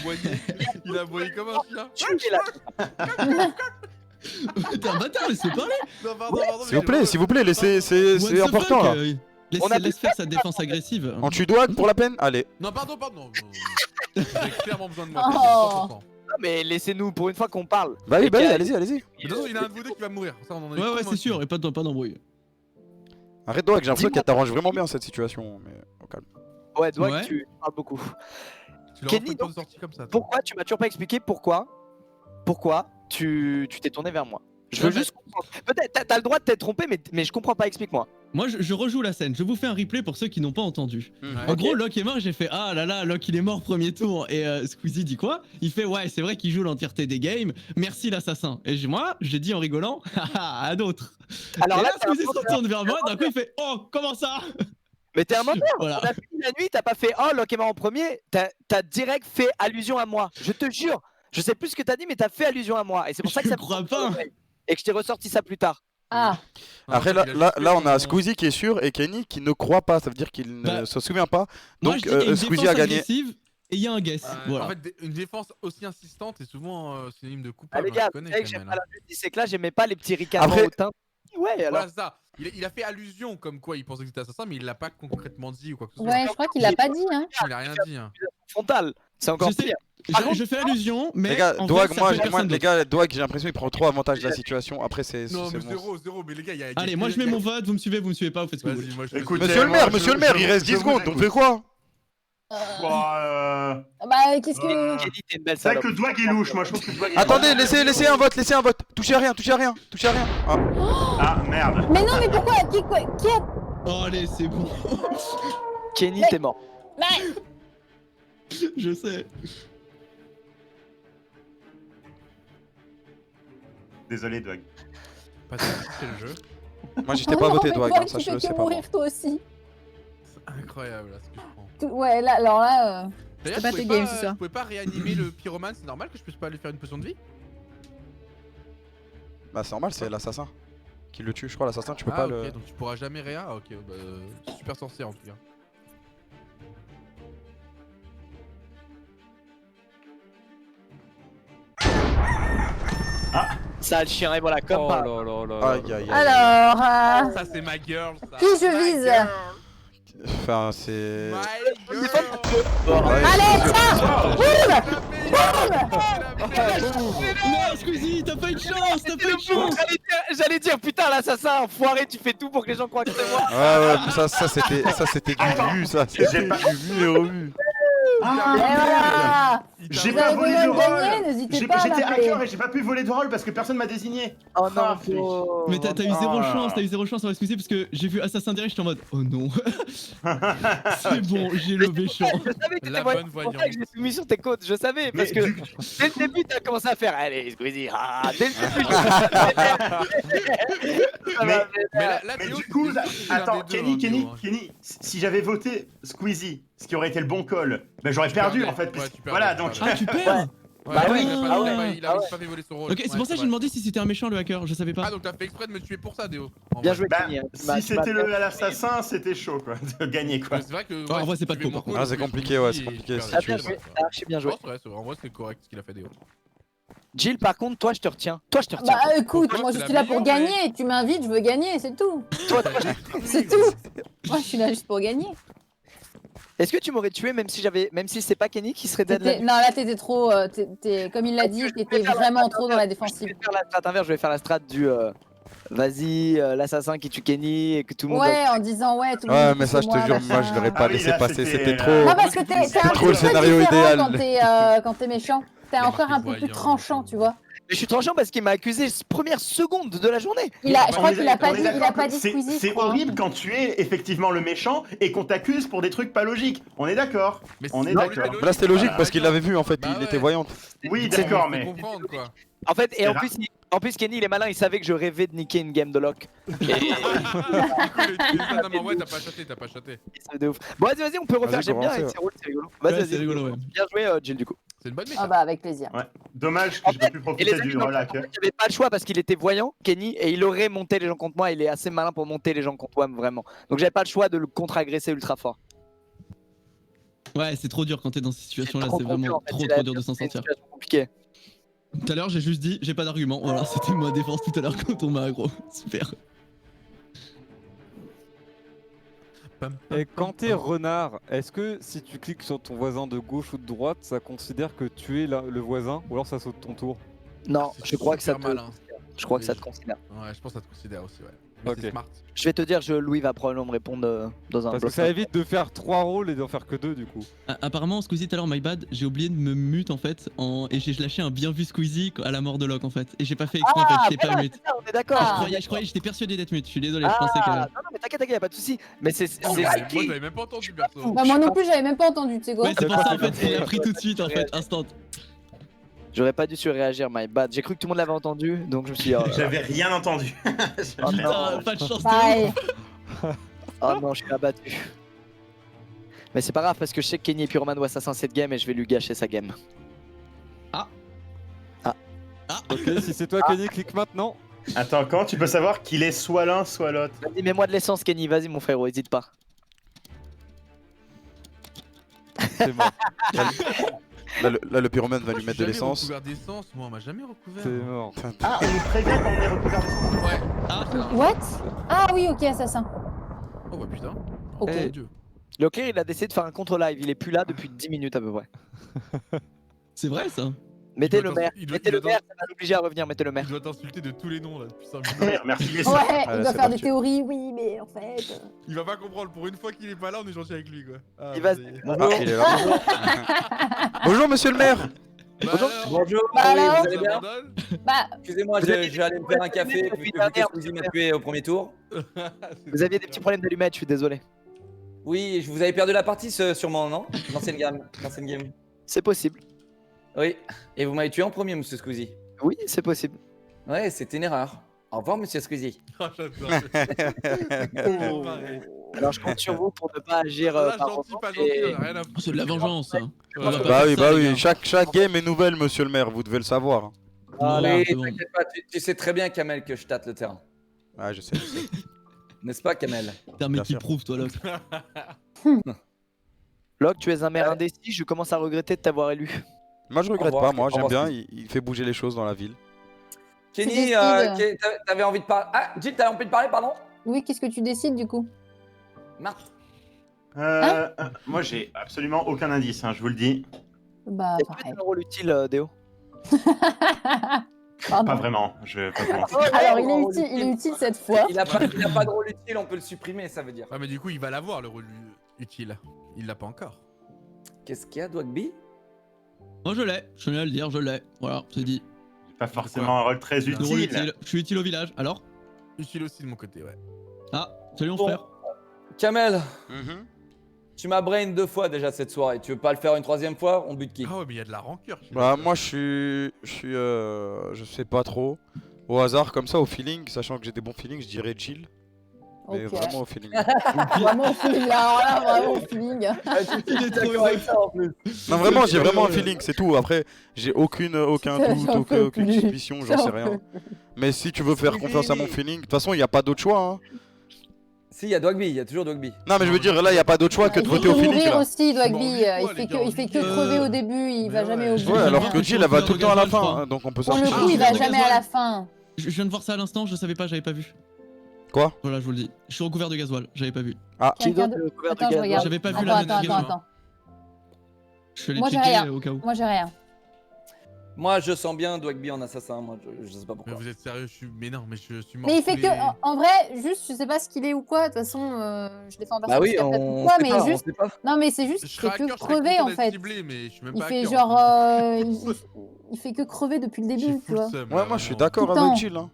A: Il a aboyé comme un chien.
B: tu es là.
G: T'es un bâtard, laisse-le parler.
A: Non, pardon,
F: S'il vous plaît, laissez, c'est
G: What the
F: important
G: fuck,
F: là.
B: On a
G: Laisse faire sa défense agressive.
F: On tue Douane pour la peine? Allez.
A: Non, pardon. J'ai clairement besoin de moi.
H: Oh.
A: 100%.
B: Non, mais laissez-nous pour une fois qu'on parle.
F: Bah oui,
B: Et
F: bah oui,
B: puis,
F: allez-y, allez-y.
A: De toute façon, il y en a un de vous deux qui va mourir. Ça, on en a eu
G: Ouais,
A: convaincu.
G: c'est sûr, et pas d'embrouille.
F: Arrête Douane, j'ai l'impression qu'elle t'arrange vraiment bien cette situation. Mais au calme.
B: Ouais, toi,
G: Ouais.
B: tu parles beaucoup.
A: Tu leur
B: Kenny,
A: fais pas de
B: donc,
A: sortie comme ça. toi.
B: Pourquoi tu m'as toujours pas expliqué pourquoi tu t'es tourné vers moi? Je veux
G: Ouais,
B: juste comprendre. Peut-être t'as le droit de t'être trompé, mais je comprends pas. Explique-moi.
G: Moi, je rejoue la scène, je vous fais un replay pour ceux qui n'ont pas entendu.
A: Ouais.
G: En gros, Locke est mort, j'ai fait ah là là, Locke il est mort premier tour. Et Squeezie dit quoi? Il fait ouais, c'est vrai qu'il joue l'entièreté des games, merci l'assassin. Et moi, j'ai dit en rigolant, haha, à d'autres.
B: Alors
G: Et
B: là,
G: là,
B: t'es un
G: Squeezie se
B: menteur.
G: retourne vers moi, d'un coup il fait oh, comment ça?
B: Mais t'es un menteur.
G: Voilà.
B: On a fini la nuit, t'as pas fait oh Locke est mort en premier. T'as direct fait allusion à moi. Je te jure. Je sais plus ce que t'as dit, mais t'as fait allusion à moi. Et c'est pour ça que
G: Je
B: ça
G: crois
B: me
G: pas.
B: Et que je t'ai ressorti ça plus tard.
H: Ah,
A: Non,
F: Après,
A: il
F: là,
A: a
F: là,
A: juste
F: là,
A: fait
F: on a
A: son-
F: Squeezie qui est sûr et Kenny qui ne croit pas. Ça veut dire qu'il ne
G: Bah,
F: se souvient pas.
G: Moi,
F: Donc,
G: je dis qu'il y a une
F: Squeezie
G: défense
F: a gagné.
G: agressive et il y a un guess.
A: Ouais,
G: Voilà.
A: En fait, une défense aussi insistante est souvent synonyme de
B: Ah,
A: coupable.
B: les gars,
A: hein,
B: vous
A: tu
B: savez que
A: connais,
B: j'aime
A: quand
B: pas
A: même,
B: la justice, c'est que là, j'aimais pas les petits ricanements
F: Après-
B: au teint. Ouais, alors.
A: Voilà, c'est ça. Il a fait allusion comme quoi il pensait que c'était assassin, mais il l'a pas concrètement dit ou quoi que ce soit.
H: ouais, je crois qu'il a pas dit, hein.
A: Il a rien dit. Hein.
B: Frontal. C'est encore
G: Je sais,
B: pire. Par contre,
G: je fais allusion, mais
F: Les gars,
G: en
F: Douag,
G: fait, ça
F: moi,
G: fait
F: moi,
G: personne
F: les
G: d'autre.
F: gars, Douag, j'ai l'impression qu'il prend trop avantage de la situation. Après, c'est
A: Non, mais
F: bon.
A: zéro, mais les gars, il y a.
G: Allez, moi je mets mon vote, vous me suivez pas, vous faites ce que vous voulez.
A: Vas-y, moi je
D: Écoute,
F: Monsieur le
D: moi,
F: maire, monsieur le maire, il reste
D: je
F: 10
D: vous
F: secondes. On
D: écoute.
F: fait quoi?
D: Bah,
H: Bah, qu'est-ce que.
B: Kenny, t'es une belle
D: c'est vrai
B: salope.
D: que Dwag est louche, moi je trouve que Dwag est
F: Attendez, laissez un vote, laissez un vote. Touchez à rien, touchez à rien, touchez à rien. Ah.
D: Ah merde.
H: Mais non, mais pourquoi qui a.
G: Oh, allez, c'est bon.
B: Kenny, t'es mort.
H: Mais.
G: Je sais.
D: Désolé Dwag.
A: Pas de soucis, c'est le jeu.
F: Moi j'étais
H: Oh
F: pas
H: non,
F: voté
H: mais
F: Dwag,
H: toi,
F: hein,
H: tu
F: sache-le,
H: fais
F: c'est
H: que
F: pas moi.
H: mourir toi aussi.
A: C'est incroyable là ce que je prends.
H: Ouais, là, alors là.
A: D'ailleurs,
H: pas
A: je
H: tes
A: pouvais
H: games ce soir.
A: je pouvais pas réanimer le pyromane, c'est normal que je puisse pas lui faire une potion de vie?
F: Bah c'est normal, c'est l'assassin qui le tue, je crois. L'assassin, tu peux
A: Ah
F: pas
A: ok,
F: le.
A: donc tu pourras jamais réa. Ah, ok, bah super sorcière en tout cas.
B: Sale chien, et voilà, comme
C: Oh
B: par.
C: là là là.
F: Aïe aïe aïe.
H: Alors.
A: Ça c'est ma girl ça.
H: Qui je
A: My
H: vise?
A: girl.
F: Enfin, c'est.
A: My girl.
F: Ouais,
H: Allez,
F: c'est-
G: Non, Squeezie, t'as pas une chance, t'as pas une chance.
B: J'allais dire, putain, l'assassin, enfoiré, tu fais tout pour que les gens croient que c'est moi.
F: Ouais, c'était du vu, ça.
D: J'ai
F: C'était
D: pas-
F: du vu et revu.
H: Et voilà.
D: J'ai
H: Vous
D: pas
H: avez
D: volé
H: besoin
D: de
H: de gagner,
D: rôle.
H: n'hésitez pas à
D: J'étais
H: m'appeler.
D: hacker et j'ai pas pu voler de rôle parce que personne m'a désigné.
B: Oh non,
D: Ah, flic.
B: faut-
G: Mais t'as eu zéro
D: Ah.
G: chance, t'as eu zéro chance, on va excuser parce que j'ai vu Assassin direct, j'étais en mode oh non. C'est bon, j'ai le méchant.
B: Je savais que
A: La
B: t'étais
A: bonne
B: voyant, c'est pour ça
A: voyante.
B: que je l'ai soumis sur tes côtes, je savais, parce
D: Mais
B: que
D: du-
B: dès le début, t'as commencé à faire allez, Squeezie, ah, dès le début, je
D: Mais-
A: Mais là,
D: Mais
A: Théo,
D: du
A: c'est
D: coup,
A: juste l'un
D: attends,
A: des deux,
D: Kenny,
A: hein,
D: Kenny,
A: Théo, hein.
D: Kenny, si j'avais voté Squeezie, ce qui aurait été le bon call, ben j'aurais
A: Tu
D: perdu
A: perdais.
D: en fait.
A: Ouais,
D: puisque-
A: tu perdais,
D: voilà,
A: tu
D: donc.
A: perdais.
G: Ah, tu perds.
A: Ouais,
B: Bah
A: ouais,
B: oui,
A: il a pas-
B: ah
A: il a
B: ouais,
A: pas- il a
B: ah
A: pas fait voler son rôle.
G: Ok, c'est
A: Ouais,
G: pour ça que j'ai
A: vrai.
G: demandé si c'était un méchant le hacker, je savais pas.
A: Ah, donc t'as fait exprès de me tuer pour ça, Déo. En
B: Bien
A: vrai.
B: joué,
D: Bah,
B: Kenny. hein, tu m'as-
D: si
B: tu m'as
D: c'était
B: bien-
D: l'assassin, c'était chaud quoi, de gagner quoi.
A: Mais c'est vrai que.
G: Ah, en vrai, c'est pas de
A: tu fais
G: faux, par
A: mon
G: contre.
A: rôle,
F: Ah, c'est
A: je fais
F: compliqué,
A: Squeezie
F: ouais, c'est
A: et
F: compliqué,
A: tu
F: si
A: perds.
B: Ah, bien
F: tu-
B: joué, archi bien joué.
A: Non, c'est vrai, en vrai, c'était correct ce qu'il a fait, Déo.
B: Jill, par contre, toi, je te retiens. Toi, je te retiens.
H: Bah écoute,
A: Pourquoi
H: moi je
A: c'est la
H: suis là pour
A: meilleure,
H: gagner. Tu m'invites, je veux gagner, c'est tout. C'est tout. Moi je suis là juste pour gagner.
B: Est-ce que tu m'aurais tué même si c'est pas Kenny qui serait dead là
H: Non, là t'étais trop. Comme il l'a dit, t'étais vraiment trop dans la
B: Je
H: défensive.
B: vais faire la strat inverse, je vais faire la strat du vas-y, l'assassin qui tue Kenny et que tout le monde.
H: Ouais, en disant ouais, tout le
F: Ouais,
H: monde.
F: mais ça, je te jure, moi, je l'aurais pas
D: Ah oui,
F: laissé
D: là,
F: passer.
D: c'était,
F: C'était trop.
H: Non, parce que t'es un
F: trop le
H: petit peu
F: scénario
H: différent
F: idéal.
H: quand t'es méchant. T'es
A: Il
H: encore
A: marque
H: un peu plus
A: voyant.
H: tranchant, tu vois.
B: Mais je suis tranchant parce qu'il m'a accusé première seconde de la journée.
H: Je crois qu'il a pas
D: On est
H: dit, il a
D: d'accord
H: pas
D: que
H: dit Squeezie. je
D: C'est
H: crois.
D: horrible quand tu es effectivement le méchant et qu'on t'accuse pour des trucs pas logiques. On est d'accord.
A: Mais
D: On est
A: non,
D: d'accord.
A: mais
F: Là, c'était logique
D: Voilà.
F: parce qu'il l'avait vu en fait,
A: Bah
F: il
A: ouais.
F: était voyante.
D: Oui,
A: Ça
D: d'accord,
A: me fait
D: mais.
A: comprendre quoi.
B: En fait, et
D: C'est
B: en plus Kenny il est malin, il savait que je rêvais de niquer une game de lock.
A: Du coup, non, mais ouais, t'as pas chaté, t'as pas chaté.
B: C'est de ouf. Bon, vas-y, on peut refaire,
F: Vas-y,
B: j'aime bien
F: commencez,
B: avec ces rôles, c'est rigolo.
G: Ouais,
B: Vas-y,
G: c'est rigolo, ouais.
B: Bien joué, Jill, du coup.
A: C'est une bonne
H: Ah
A: méthode.
H: bah avec plaisir.
D: Ouais. Dommage que j'ai pas pu
B: Et les
D: profiter
B: amis,
D: du
B: donc,
D: rôle hacker.
B: il avait pas le choix parce qu'il était voyant, Kenny, et il aurait monté les gens contre moi. Il est assez malin pour monter les gens contre moi, vraiment. Donc j'avais pas le choix de le contre-agresser ultra fort.
G: Ouais, c'est trop dur quand t'es dans ces situations-là,
B: trop
G: c'est
B: dur,
G: vraiment
B: en fait,
G: trop
B: c'est
G: dur de s'en
B: c'est une
G: sortir.
B: situation compliquée.
G: Tout à l'heure, j'ai juste dit, j'ai pas d'argument. Voilà, c'était ma défense tout à l'heure quand on m'a aggro. Super.
C: Et quand t'es renard, est-ce que si tu cliques sur ton voisin de gauche ou de droite, ça considère que tu es le voisin ou alors ça saute ton tour?
B: Non,
A: C'est
B: je crois que ça te,
A: super malin.
B: je crois que ça te considère.
A: Ouais, je pense que ça te considère aussi, ouais. Mais
C: Ok.
A: c'est smart.
B: Je vais te dire, Louis va probablement me répondre dans un
C: Parce que
B: bloc.
C: ça évite de faire 3 rôles et d'en faire que 2 du coup.
G: Apparemment, Squeezie, tout à l'heure, my bad, j'ai oublié de me mute en fait, et j'ai lâché un bien vu Squeezie à la mort de Locke en fait. Et j'ai pas fait exprès en fait,
B: Ah,
G: j'étais pas
B: voilà,
G: mute.
B: c'est ça, on est d'accord.
H: Ah.
G: Je croyais, j'étais persuadé d'être mute, je suis désolé, je pensais
B: Ah,
G: que.
B: non, non, mais t'inquiète, y'a pas de soucis. Mais c'est.
A: Moi, j'avais même pas entendu, perso.
H: Bah moi non plus j'avais même pas entendu, tu sais quoi.
G: Ouais, c'est pour ça en fait, il a pris tout de suite en fait, instant.
B: J'aurais pas dû surréagir, my bad. J'ai cru que tout le monde l'avait entendu, donc je me suis dit. Oh, là là.
D: J'avais rien entendu.
B: Oh
G: Putain,
B: non.
G: pas de chance de
H: Pareil.
G: ouf.
B: Oh non, je suis abattu. Mais c'est pas grave parce que je sais que Kenny est pyromane ou assassin cette game et je vais lui gâcher sa game.
C: Ok, si c'est toi Kenny, clique maintenant.
D: Attends, comment tu peux savoir qu'il est soit l'un, soit l'autre?
B: Vas-y, mets-moi de l'essence, Kenny. Vas-y, mon frérot, hésite pas.
C: C'est mort.
F: Là, le pyromane va lui
A: Moi,
F: mettre de
A: je suis jamais
F: l'essence.
A: recouvert d'essence, moi, on m'a jamais recouvert.
C: C'est mort.
D: Ah, on nous prévient quand on est recouvert d'essence.
A: Ouais.
G: Ah,
H: What? Ah oui, ok, assassin.
A: Oh bah putain.
H: Ok.
A: Oh mon dieu.
B: Leclerc, il a décidé de faire un contre-live. Il est plus là depuis 10 minutes à peu près.
G: c'est vrai ça.
B: Mettez
A: doit
B: le maire,
A: il doit-
B: mettez
A: il
B: le
A: doit-
B: maire, ça va l'obliger à revenir, mettez le maire.
A: Il doit t'insulter de tous les noms là depuis 5 minutes.
D: Merci les
H: Ouais, il
F: Allez,
H: doit
F: c'est
H: faire des
F: parti.
H: théories, oui, mais en fait.
A: Il va pas comprendre, pour une fois qu'il est pas là, on est gentil avec lui quoi. Ah,
B: Il va-
A: c'est-
F: Ah, il est là. Bonjour monsieur le maire.
A: Bah,
B: Bonjour.
A: alors,
E: Bonjour,
H: Bah
E: oui,
H: alors
E: vous allez bien
A: abandonne.
H: Bah,
E: Excusez-moi,
B: Vous
E: je
B: avez
E: je vais aller me faire un café
B: depuis
E: vu que
B: dernière,
E: Squeezie m'a tué au premier tour.
B: Vous aviez des petits problèmes d'allumettes, je suis désolé.
E: Oui, vous avez perdu la partie sûrement, non? L'ancienne game.
B: C'est possible.
E: Oui, et vous m'avez tué en premier, monsieur Squeezie.
B: Oui, c'est possible.
E: Ouais, c'était une erreur. Au revoir, monsieur Squeezie.
A: Ah, j'adore.
D: Oh.
B: Alors je compte sur vous pour ne pas agir
A: Là,
B: par
A: gentil,
B: revanche
A: pas gentil,
B: et-
A: on a rien à foutre.
G: Oh, c'est de la vengeance. Hein.
A: Ouais,
G: On va pas
F: Bah
G: faire
F: oui,
G: ça,
F: bah
G: les
F: oui.
G: gars.
F: Chaque game est nouvelle, monsieur le maire. Vous devez le savoir. hein.
G: Voilà,
E: Oui,
G: c'est bon.
E: t'inquiète pas, tu sais très bien, Kamel, que je tâte le terrain.
F: Ouais, je sais.
E: N'est-ce pas, Kamel?
G: T'es un mec
F: Bien
G: qui
F: sûr.
G: prouve, toi, là.
B: Locke, tu es un maire indécis, je commence à regretter de t'avoir élu.
F: Moi, je regrette
E: revoir,
F: pas. Moi,
E: au
F: j'aime
E: revoir,
F: bien. Il fait bouger les choses dans la ville.
E: Kenny,
H: décides.
E: t'avais envie de parler. Ah, Jill, t'avais envie de parler, pardon?
H: oui, qu'est-ce que tu décides du coup?
E: Marthe.
D: Moi, j'ai absolument aucun indice, hein, je vous le dis.
H: Bah,
B: Est-ce que
H: pareil.
B: c'est un rôle utile, Déo?
H: Pardon.
D: Pas vraiment, je vais pas te mentir.
H: Alors, il est utile cette fois.
E: Il a pas de rôle utile, on peut le supprimer, ça veut dire.
A: Ouais, mais du coup, il va l'avoir le rôle utile. Il l'a pas encore.
E: Qu'est-ce qu'il y a, Dwagby?
G: Moi, je l'ai. Je tenais à le dire, je l'ai. Voilà, c'est dit.
D: Pas forcément un rôle très
G: Le rôle
D: utile.
G: utile. Je suis utile au village. Alors?
A: Utile aussi de mon côté, ouais.
G: Ah, salut, mon
E: Bon.
G: frère.
E: Kamel,
F: Mhm.
E: tu m'as brain 2 fois déjà cette soirée. Tu veux pas le faire une 3e fois? On bute qui?
A: Ah ouais, mais il y a de la rancœur. chez
F: Bah,
A: lui.
F: moi, je sais pas trop. Au hasard, comme ça, au feeling, sachant que j'ai des bons feelings, je dirais Jill. Mais
H: Ok.
F: vraiment au feeling.
H: Vraiment au feeling, là, alors là, vraiment au feeling.
G: Il est trop
E: avec ça en plus.
F: Non, vraiment, j'ai vraiment un feeling, c'est tout. Après, j'ai aucun
H: Putain,
F: doute,
H: j'en peux
F: aucune
H: plus.
F: suspicion, j'en sais rien. Mais si tu veux faire confiance à mon feeling, de toute façon, il n'y a pas d'autre choix. Hein.
E: Si, il y a Dwagby, il y a toujours Dwagby.
F: Non, mais je veux dire, là, il n'y a pas d'autre choix que de
H: Il
F: voter au
H: peut
F: feeling.
H: mourir
F: Là.
H: aussi, Dwagby.
A: Bon,
H: Il
A: quoi,
H: fait
A: les
H: que,
A: gars,
H: il fait que
G: euh,
H: crever au début, il va
A: mais
H: jamais
A: ouais.
H: au bout.
F: Ouais, alors que
G: Je
F: Jill, elle va
G: suis
F: tout le temps à la
G: gasoil, je
F: fin.
G: crois.
F: hein, donc on peut
H: Pour le
F: sortir.
H: coup, il va
G: Ah,
H: jamais à la fin.
G: Je viens de voir ça à l'instant, je savais pas, j'avais pas vu.
F: Quoi?
G: Voilà, je vous le dis. Je suis recouvert de gasoil, j'avais pas vu.
B: Qui
H: Quelqu'un
B: donne le couvert de
H: Attends, je
B: gaz?
H: regarde.
G: J'avais pas vu
H: Attends,
G: la
H: attends,
G: notification.
H: attends.
G: Je suis allé
H: Moi, j'ai
G: checker
H: rien.
G: au cas où.
H: Moi, j'ai rien.
E: Moi, je sens bien Dwagby en assassin. Moi, je sais pas
A: Mais
E: pourquoi.
A: vous êtes sérieux, mais non, mais je suis mort.
H: Mais il fait
A: tous
H: que,
A: les-
H: en vrai, juste, je sais pas ce qu'il est ou quoi. De toute façon, je défends personne.
E: Bah oui,
H: parce qu'il y a peut-être
E: on
H: quoi,
E: sait
H: mais
E: pas, on
H: juste.
E: sait pas.
H: Non, mais c'est juste
A: Je
H: qu'il
A: serais
H: fait que
A: hacker, je serais
H: crever
A: content
H: en
A: d'être
H: fait.
A: ciblé, mais je suis même
H: Il
A: pas
H: fait
A: hacker,
H: genre.
A: en plus.
H: Il fait que crever depuis le
A: J'ai
H: début, tu
A: full
H: vois.
A: seum,
F: Ouais,
A: là,
F: moi, je suis
A: vraiment.
F: d'accord
H: Tout le temps.
F: avec Jill. Hein.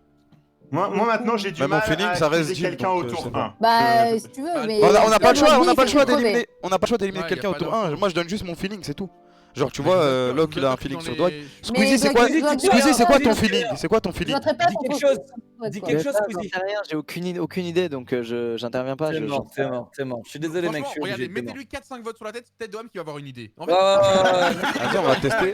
D: Moi maintenant, j'ai du
F: Mais mon
D: mal
F: feeling,
D: à
F: ça reste
D: accuser
F: Jill,
D: quelqu'un
F: donc,
D: au tour
F: c'est bon.
D: 1.
H: Bah, si tu veux,
A: Bah,
H: mais.
F: On n'a pas le choix, on n'a pas le choix
H: Dwagby, il fait crever.
F: d'éliminer. On n'a pas le choix d'éliminer
A: Ouais,
F: quelqu'un
A: y a
F: au
A: pas
F: tour
A: d'info.
F: 1. Moi, je donne juste mon feeling, c'est tout. Genre, tu
A: Mais
F: vois,
A: je vous assure,
F: Locke,
A: je
F: il
A: vous
F: a un
A: assure que
F: feeling
A: dans
F: sur
A: les-
F: Dwag.
H: Mais
F: Squeezie, c'est quoi?
H: Dwagby,
F: Squeezie, c'est quoi ton
H: Dwagby,
F: feeling? C'est quoi ton feeling?
H: Je voterai pas
E: Dis
H: contre
E: quelque chose.
H: Ouais,
E: Dis
H: quoi.
E: quelque chose,
B: J'en
E: Squeezie.
B: sais rien, j'ai aucune idée, donc j'interviens pas.
E: C'est mort, c'est mort, c'est mort. Je suis désolé, mec.
A: Franchement,
E: Je suis
A: regardez,
E: obligé, t'es mort.
A: mettez-lui 4-5 votes sur la tête, c'est peut-être Dom qui va avoir une idée. En
E: Ouais, ouais, ouais.
F: Vas-y, on va tester.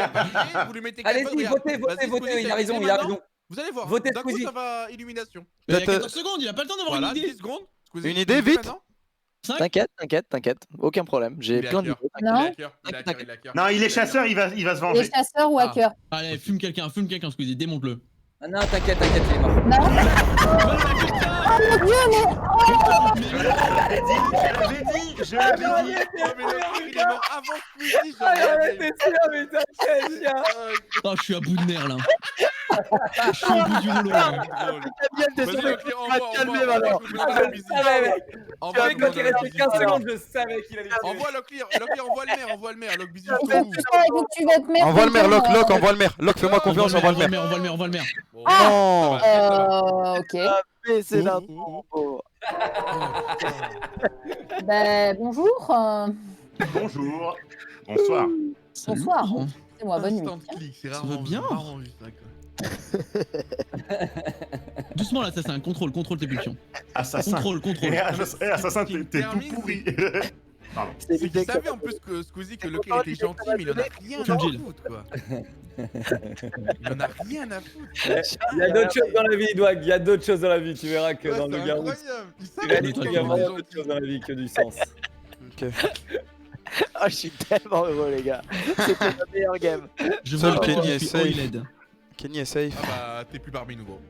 A: vous lui mettez 4 votes,
E: Allez-y,
A: regarde.
E: votez, votez,
A: Vas-y,
E: votez.
A: Squeezie,
E: Il a
A: t'as
E: raison,
A: une
E: il a
A: idée
E: raison.
A: maintenant Vous allez voir,
E: Votez
A: d'un coup
E: Squeezie.
A: ça va illumination.
G: Mais il y a
F: Peut-être,
G: 14 secondes, il a pas le temps d'avoir
A: Voilà,
G: une idée.
A: 10 secondes. Squeezie,
F: Une idée, vite.
A: maintenant
G: 5
B: T'inquiète, aucun problème. J'ai
A: Il est
B: plein d'idées.
A: hacker.
H: Non.
A: Il est hacker, il est hacker, il est hacker.
D: Non, il est chasseur, il va se
H: Les
D: venger.
H: chasseurs ou
A: Ah.
H: hackers?
G: Allez, fume quelqu'un, Squeezie, démonte-le.
E: Ah non, t'inquiète, il est mort.
H: Non.
D: Je l'avais dit.
A: Oh, mais le il est mort avant Squeezie,
E: Ah,
A: genre,
E: arrêtez ça, mais t'inquiète, chien.
G: Oh, je suis à bout de nerfs là. Je suis au bout du rouleau là.
B: T'es
A: Vas-y,
B: sur le
A: Leclerc,
B: coup, tu vas te calmer
A: envoie,
B: maintenant.
A: envoie, Squeezie.
E: Je savais, mec.
A: Envoie,
E: Tu sais, quand il restait
A: Squeezie.
E: 15 secondes, je savais qu'il allait tuer.
A: Envoie Leclerc, envoie le maire, Locke Busy
H: Il
A: jusqu'au
H: faut
A: bout.
H: que tu votes maire.
F: Envoie le maire, Locke, envoie le maire. Locke, fais-moi confiance, envoie le maire.
G: Envoie le maire.
A: Bon,
F: Non.
H: Ok.
B: Mais c'est
F: Ouh.
B: l'intro.
H: Bah, bonjour.
D: Bonjour. Bonsoir.
G: Salut.
H: Bonsoir. C'est moi, bonne nuit.
A: Instant click, c'est
G: Ça
A: rarement
G: va bien
A: marrant, juste, d'accord.
G: Doucement là, ça c'est un contrôle tes pulsions.
D: Assassin.
G: Contrôle.
D: Assassin, t'es tout
A: Termine,
D: pourri. Pardon.
A: C'est qu'il savait en plus que Squeezie que Leclerc était gentil, mais il en a rien à
G: Fume Jill.
A: foutre quoi. Il en a rien à foutre.
E: Il y a d'autres choses dans la vie, Dwag. Il y a d'autres choses dans la vie. Tu verras que
A: Ouais,
E: dans
A: c'est
E: le garou,
A: incroyable. Il
E: tu
A: savait
E: verras
A: qu'il
E: des
A: était
E: trucs
G: il y a
E: vraiment
A: gentil.
E: d'autres choses dans la vie que du sens.
F: Ok.
B: Ah, je suis tellement heureux, les gars. C'était la meilleure game.
G: Je
F: Seul
G: vois
F: Kenny
G: depuis
F: est safe.
G: OLED.
F: Kenny est safe.
A: Ah bah t'es plus parmi nous gros.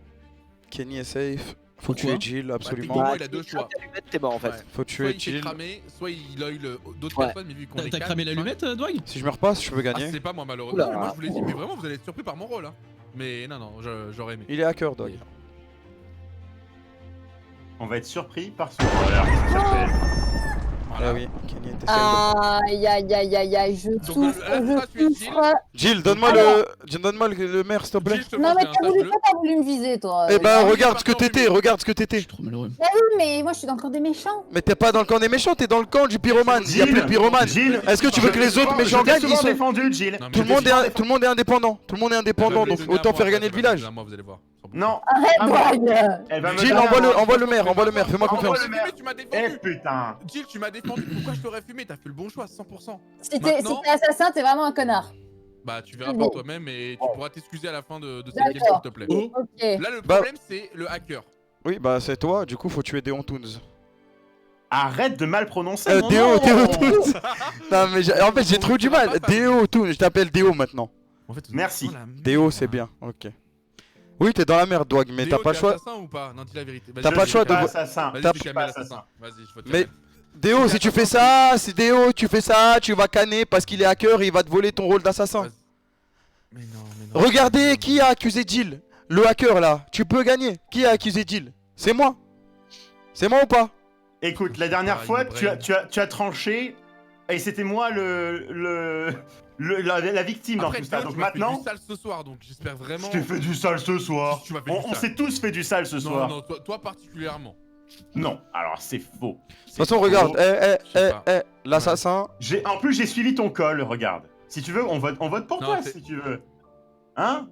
F: Kenny est safe. Faut tuer
G: Pourquoi
F: Jill,
A: Bah,
F: absolument.
A: techniquement, il a deux choix.
B: T'es mort en fait.
A: Ouais.
F: Faut
A: Soit
F: tuer
A: il fait
F: Jill.
A: cramer, soit il a eu d'autres
B: Ouais.
A: personnes, mais vu qu'on est
G: T'as
A: quatre,
G: cramé
A: cinq-
G: l'allumette, Dwag?
F: Si je meurs pas, je peux
A: Ah,
F: gagner.
A: c'est pas moi malheureusement.
B: Oula.
A: Non, mais moi je vous l'ai dit, mais vraiment vous allez être surpris par mon rôle. Hein. Mais non, j'aurais aimé.
F: Il est hacker, Dog.
D: On va être surpris par ce rôle. Qu'est-ce que ça fait
F: Ah oui, Kenny était
H: Aïe, aïe, aïe, aïe, aïe, je
A: Donc,
H: souffre,
A: là, tu es
H: je souffre.
F: Jill, donne-moi le maire, s'il te plaît.
A: Jill, je te
H: Non,
A: pense,
H: mais
A: j'ai un sable bleu.
H: t'as voulu me viser, toi.
F: Eh ben,
A: oui,
F: regarde ce que
A: pardon,
F: t'étais,
A: oui.
F: regarde ce que
G: Je
F: t'étais.
G: suis trop malheureux.
H: Bah oui, mais moi je suis dans le camp des méchants.
F: Mais t'es pas dans le camp des méchants, t'es dans le camp du pyromane. Il y a plus de pyromane.
D: Jill,
F: Est-ce que tu veux que les autres méchants gagnent?
D: Je
F: Ils
D: t'ai
F: sont-
D: souvent défendu, Jill.
A: Non, mais
F: Tout le monde est indépendant. Tout le monde est indépendant, donc autant faire gagner le village.
A: Moi, vous allez voir.
D: Non.
H: Arrête,
D: Ah,
H: Doig.
D: Elle va me
F: Jill,
D: donner un-
F: envoie le maire, fais-moi confiance.
D: Envoie le maire.
A: Tu m'as
D: Eh
A: défendu.
D: putain.
A: Jill, tu m'as défendu. Pourquoi je t'aurais fumé? T'as fait le bon choix, 100%.
H: Si t'es
A: Maintenant-
H: assassin, t'es vraiment un connard.
A: Bah, tu verras
H: Bon.
A: par toi-même et tu pourras t'excuser à la fin de cette game, s'il
H: D'accord.
A: te plaît.
H: Ok.
A: Là, le
F: Bah-
A: problème, c'est le hacker.
F: Oui, bah c'est toi, du coup faut tuer Deon Toons.
D: Arrête de mal prononcer mon
F: Déo
D: nom.
F: Toons. Non mais en fait j'ai trop du mal. Déo Toons, je t'appelle Déo maintenant.
A: En fait,
D: Merci.
F: Déo c'est bien, ok. Oui, t'es dans la merde, Dwag, mais t'as pas le choix.
A: assassin ou pas? Non, dis la vérité. Vas-y,
F: T'as pas le choix de
D: Pas
F: vo-
D: assassin.
A: Vas-y,
F: T'as-
A: je suis
D: pas
A: Kamel,
D: assassin.
A: assassin. Vas-y, je vote
F: Mais
A: Kamel.
F: Déo, si tu fais ça, c'est Déo, tu fais ça, tu vas canner parce qu'il est hacker et il va te voler ton rôle d'assassin.
A: Vas-y. Mais non.
F: Regardez qui a accusé Jill. Le hacker là, tu peux gagner. Qui a accusé Jill? C'est moi. C'est moi ou pas?
D: Écoute, la dernière
A: Ah,
D: fois,
A: une
D: tu as tranché et c'était moi la victime dans
A: Après,
D: tout ça.
A: Théo,
D: Donc
A: tu m'as fait
D: maintenant,
A: du sale ce soir, donc j'espère vraiment.
D: je t'ai fait du sale ce soir.
A: Tu m'as fait du
D: On
A: sale.
D: s'est tous fait du sale ce soir.
A: Non, toi particulièrement.
D: Non, alors c'est faux.
F: De toute façon, regarde,
A: Je sais pas.
F: l'assassin.
D: En plus, j'ai suivi ton call, regarde. Si tu veux, on vote pour
A: Non,
D: toi,
A: c'est-
D: si tu veux. Hein?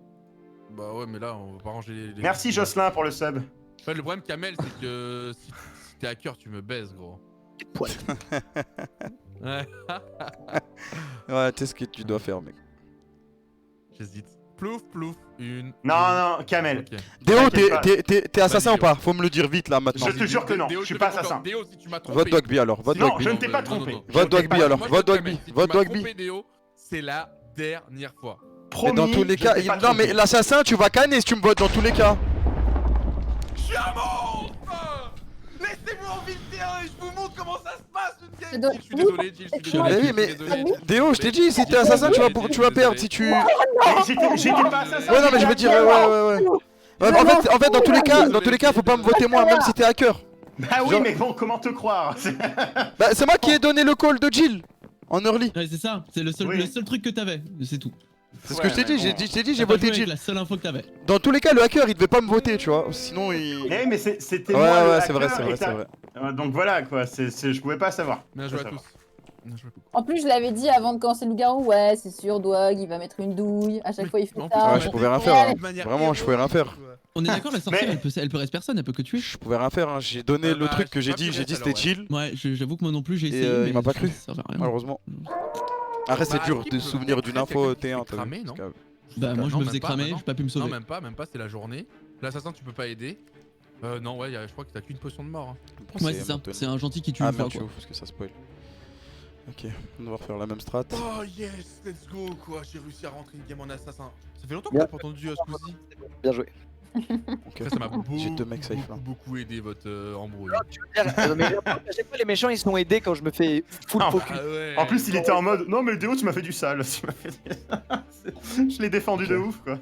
A: Bah ouais, mais là, on va pas ranger les.
D: Merci Jocelyn pour le sub.
A: En fait, le problème, Kamel, c'est que si t'es hacker, tu me baises, gros.
B: Poil.
A: Ouais,
F: Ouais, tu sais ce que tu dois faire, mec.
A: j'hésite. Plouf, une.
D: Non, Kamel.
A: Ok.
F: Déo,
D: T'inquiète pas.
F: t'es assassin
A: Vas-y,
F: ou pas? Faut me le dire vite là maintenant.
D: Je te jure que non,
A: Déo,
D: je suis
A: te
D: pas
A: fais confiance.
D: assassin.
A: Déo, si tu m'as trompé.
F: Vote Dogby alors, vote
D: Non,
F: Dogby.
D: je ne t'ai pas
A: non,
D: trompé.
A: non.
D: Je
F: Vote
D: ne t'ai
F: Dogby
D: pas-
F: alors,
A: Moi, je
F: vote
A: te
F: Dogby,
A: Kamel, si tu
F: vote
A: m'as
F: Dogby.
A: trompé, Déo, c'est la dernière fois.
F: Mais
D: Promis,
F: dans tous les
D: je
F: cas,
D: t'ai pas
F: non mais
D: trompé.
F: l'assassin, tu vas canner si tu me votes dans tous les cas.
A: Je suis un monstre! Laissez-moi en ville terrain et je vous montre comment ça se passe une game!
H: Donc,
A: Je suis désolé, Jill, je suis désolé.
F: Mais oui,
A: je
F: mais
A: suis désolé.
F: Déo, je t'ai dit, si t'es assassin, tu vas perdre si tu. Ouais,
D: J'étais pas assassin.
F: non mais je veux dire, ouais. Ouais, en fait, dans tous les cas, faut pas me voter moi, même si t'es hacker.
D: Bah oui, mais bon, comment te croire?
F: Bah, c'est moi qui ai donné le call de Jill en early.
G: Ouais, c'est ça, c'est le
D: Oui.
G: seul truc que t'avais, c'est tout.
F: C'est ce que je t'ai dit, j'ai dit, j'ai
G: T'as pas
F: voté
G: joué avec
F: Jill.
G: la seule info que t'avais.
F: Dans tous les cas, le hacker, il devait pas me voter, tu vois. Sinon, il.
D: Eh, mais c'était
F: Ouais,
D: moi le
F: ouais,
D: hacker
F: c'est vrai,
D: et
F: c'est
D: t'as-
F: vrai.
D: Donc voilà quoi, je pouvais pas savoir.
A: Bien joué à
D: Ça
A: tous.
D: va.
A: Bien joué à tous.
H: En plus, je l'avais dit avant de commencer le loup-garou. Ouais, c'est sûr, Doig, il va mettre une douille. À chaque fois, il fait
A: En plus,
H: ça.
F: Ouais, je pouvais rien faire. hein.
A: de manière
F: Vraiment, je pouvais rien faire.
A: héroïque, quoi.
G: On est d'accord, la sorcière,
D: Mais-
G: elle peut reste personne, elle peut que tuer.
F: Je pouvais rien faire, hein. J'ai donné
A: Ouais,
F: le
A: bah,
F: truc que
A: je
F: j'ai
A: sais pas
F: dit,
A: plus
F: j'ai dit
A: reste,
F: c'était
A: alors,
F: Jill,
G: Ouais, j'avoue que moi non plus j'ai
F: Et,
G: essayé.
F: il
G: mais
F: m'a pas cru.
G: ça servait à rien.
F: malheureusement. Après, c'est
A: Bah,
F: dur
A: Skip
F: de
A: peut
F: se souvenir
A: peut-être
F: d'une
A: faire
F: info
A: quelqu'un qui
F: T1.
A: se fait cramer, non?
G: Bah, moi je
A: Non,
G: me
A: même
G: faisais
A: pas,
G: cramer,
A: bah non.
G: j'ai pas pu me
A: Non,
G: sauver.
A: même pas, c'est la journée. L'assassin, tu peux pas aider. Non, ouais, je crois que t'as qu'une potion de mort. Hein.
G: Ouais, c'est ça, c'est un gentil qui tue
F: Ah
G: une fois
F: merde,
G: quoi.
F: parce que ça spoil. Ok, on va refaire la même strat.
A: Oh yes, let's go quoi, j'ai réussi à rentrer une game en assassin. Ça fait longtemps que
B: Bien.
A: t'as pas entendu Squeezie.
B: Bien joué.
F: Ok,
A: Après, ça m'a
F: j'ai deux mecs safe là.
A: beaucoup aidé votre embrouille.
B: Mais à chaque fois, les méchants ils sont aidés quand je me fais full
D: Ah,
B: focus.
A: ouais.
D: En plus, il était en mode non, mais Déo, tu m'as fait du sale. Tu m'as fait- Je l'ai défendu de ouf quoi.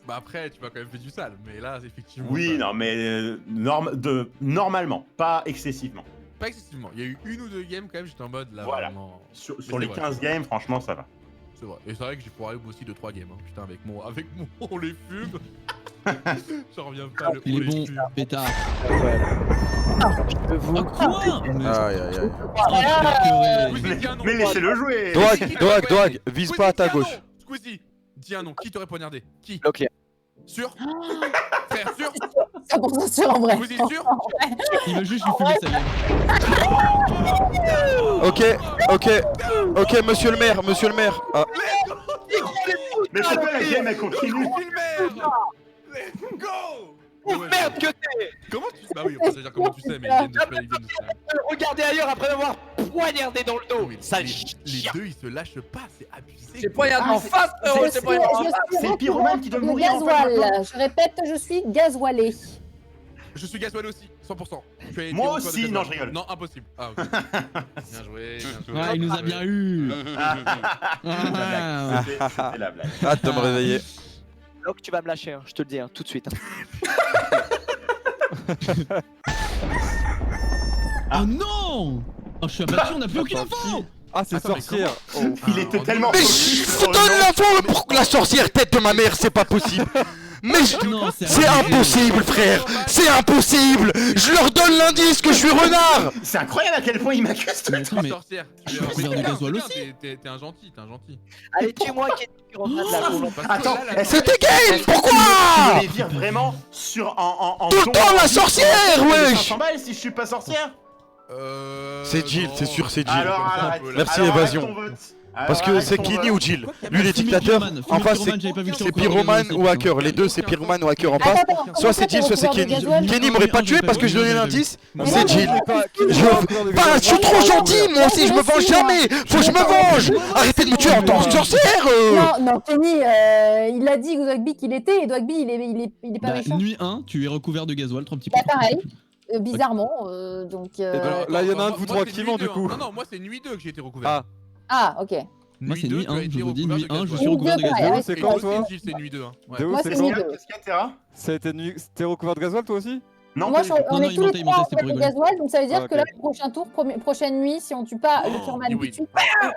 A: Bah après, tu m'as quand même fait du sale, mais là, effectivement.
D: Oui,
A: bah,
D: non, mais normalement, pas excessivement.
A: Pas excessivement. Il y a eu une ou deux games quand même, j'étais en mode là.
D: Voilà.
A: Vraiment...
D: Sur
A: c'est
D: les
A: vrai.
D: 15 games, franchement, ça va.
A: C'est vrai. Et c'est vrai que j'ai foiré aussi 2-3 games. Hein. Putain, avec mon. On les fume. J'en reviens pas. Le
G: Il
A: on
G: est
A: les
G: bon,
A: fume.
G: pétard.
B: Je vous
G: Ah quoi Mais
F: Aïe aïe aïe.
A: Squeezie,
D: Mais,
A: dis un nom.
D: mais laissez-le jouer.
F: Doig, vise
A: Squeezie,
F: pas à ta
A: dis un
F: gauche.
A: nom. Squeezie, dis un nom. Qui t'aurait poignardé? Qui?
B: Locklear.
A: Sûr? Frère, sûr?
H: 100% sûr en vrai.
A: Squeezie, sûr?
G: Il veut juste lui fumer sa gueule.
F: Ok, monsieur le maire. Ah,
D: Mais pourquoi la game elle continue?
A: Let's go!
B: Merde que t'es.
A: Comment tu... Bah oui, on peut dire comment tu sais, mais ils viennent de se faire, ils viennent de se faire.
B: Regardez ailleurs après m'avoir poignardé dans le dos.
A: Mais
B: Sale
A: les
B: chien.
A: deux, ils se lâchent pas, c'est abusé.
E: J'ai poignardé en face, frérot, j'ai poignardé en face.
D: C'est le pyromane qui doit
H: de
D: mourir, en fait,
H: gasoil. Je répète, je suis gasoilé.
A: Je suis Gasoil aussi, 100%.
D: Moi aussi, non, je rigole.
A: Non, impossible. Ah, ok. Bien joué, bien joué.
G: Ouais, il nous a bien eu.
D: C'était la blague.
F: Hâte de me réveiller.
B: Donc tu vas me lâcher, hein, je te le dis hein, tout de suite. Hein.
G: Oh non. Oh, je suis abattu, on n'a plus aucune info.
C: Ah, c'est
A: Attends, mais
C: sorcière.
D: Il était tellement
F: Mais
D: focus
F: je
D: sur le
F: donne
D: nom.
F: l'info pour la sorcière tête de ma mère, c'est pas possible. Mais
G: Non,
F: c'est impossible, frère. C'est impossible. Je leur donne l'indice que je suis renard.
D: C'est incroyable à quel point il m'accuse tout le temps.
G: Mais-
A: Sorcière.
G: Je suis couvert de gasoil aussi.
A: T'es un gentil, t'es un gentil.
B: Allez, tue-moi qui est pyromane là. gros.
A: Parce que
D: Attends,
A: là, la-
F: C'était Game.
D: Tu
F: Pourquoi
D: me les vires vraiment sur en
F: Tout le
D: don-
F: temps, la sorcière,
D: en-
F: wesh.
D: 500 balles si je suis pas sorcière.
F: C'est Jill,
A: non.
F: c'est sûr, c'est Jill.
D: Alors, arrête.
F: Merci,
D: Alors, arrête
F: évasion.
D: ton vote.
F: Parce
D: Alors,
F: que c'est
D: arrête ton
F: Kenny
D: vote.
F: ou Jill.
A: Quoi qu'il y a
F: Lui,
A: pas-
F: les dictateurs. En face, c'est pyromane ou hacker. Les deux, c'est pyromane ou hacker en face. Soit c'est Jill, soit c'est Kenny. Kenny m'aurait pas tué parce que je donnais l'indice. C'est Jill. Bah, je suis trop gentil, moi aussi, je me venge jamais. Faut que je me venge. Arrêtez de me tuer en tant que sorcière.
H: Non, Kenny, il a dit Dwagby qu'il était, et Dwagby, il est pas méchant.
G: Nuit 1, tu es recouvert de gasoil, 3 petits points.
H: Bah pareil, bizarrement, donc...
C: ben, là, il y en a un de vous trois qui ment, du coup.
A: Non, non, moi c'est nuit 2 que j'ai été recouvert.
C: Ah.
H: Ah, ok.
G: Moi, c'est nuit 1,
A: tu as été
G: je vous dis,
A: recouvert
G: nuit
A: de
G: 1, je
A: gasoil.
G: suis recouvert de
H: Nuit deux,
G: gasoil.
H: ouais,
C: c'est
A: Et
C: quand,
A: moi
C: toi
A: aussi, c'est nuit 2. Ouais.
C: Déo,
H: Moi,
C: c'est
H: c'est
C: quand
H: nuit 2.
D: Qu'est-ce qu'il y a, Terra
C: Ça a été t'es recouvert de gasoil, toi aussi?
D: Non,
H: Moi,
D: pas du tout.
H: on
G: Non,
H: est
G: il
H: tous les
G: mentait,
H: trois en
G: c'est pour
H: fait de
G: rigoler.
H: gasoil, donc ça veut dire
C: Ah,
H: que là,
C: ok.
H: le prochain tour, prochaine nuit, si on tue pas le Pyromane
A: il
H: tout de
A: win.
H: suite,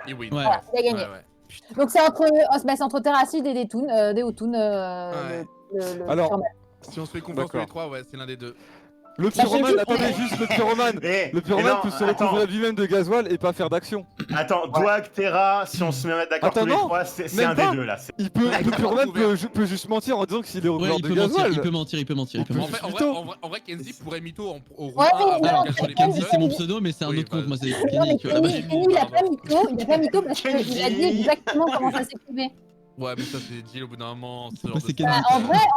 A: Il win.
G: Ouais.
H: voilà, il a gagné.
A: Ouais.
H: Donc c'est entre Terracid et Deotoun,
A: Ouais.
H: le
C: Alors,
H: Pyromane.
A: Si on se fait confiance tous
C: D'accord.
A: les trois, ouais, c'est l'un des deux.
C: Le
H: Bah,
C: pyromane,
H: j'ai
C: attendez
H: vu-
C: juste, le pyromane. Le pyromane peut se recouvrir lui-même de gasoil et pas faire d'action.
D: Attends, Dwag, Terra, si on se met d'accord
C: Attends,
D: tous les
C: non,
D: trois, c'est
C: même
D: un des
C: pas.
D: deux là.
C: Le pyromane peut juste mentir en disant qu'il est
G: Ouais,
C: recouvert
G: il
C: de
G: peut mentir,
C: gasoil.
G: il peut mentir, il peut mentir.
A: En fait,
C: mytho.
A: en vrai, Kenzie pourrait mytho au
H: Ouais,
A: roi
H: mais
A: avant
H: non,
A: qu'elle soit les
G: Kenzie,
A: bonnes
G: c'est mon pseudo, mais c'est un
A: Oui,
G: autre compte. Moi, c'est
H: Non, mais
G: Kenny, tu vois.
H: Kenny, il a pas mytho parce qu'il a dit exactement comment ça s'écrivait.
A: Ouais, mais ça, c'est Jill au bout d'un moment. ce
G: Bah,
A: genre
G: c'est
A: de-
G: Kenny.
H: Bah,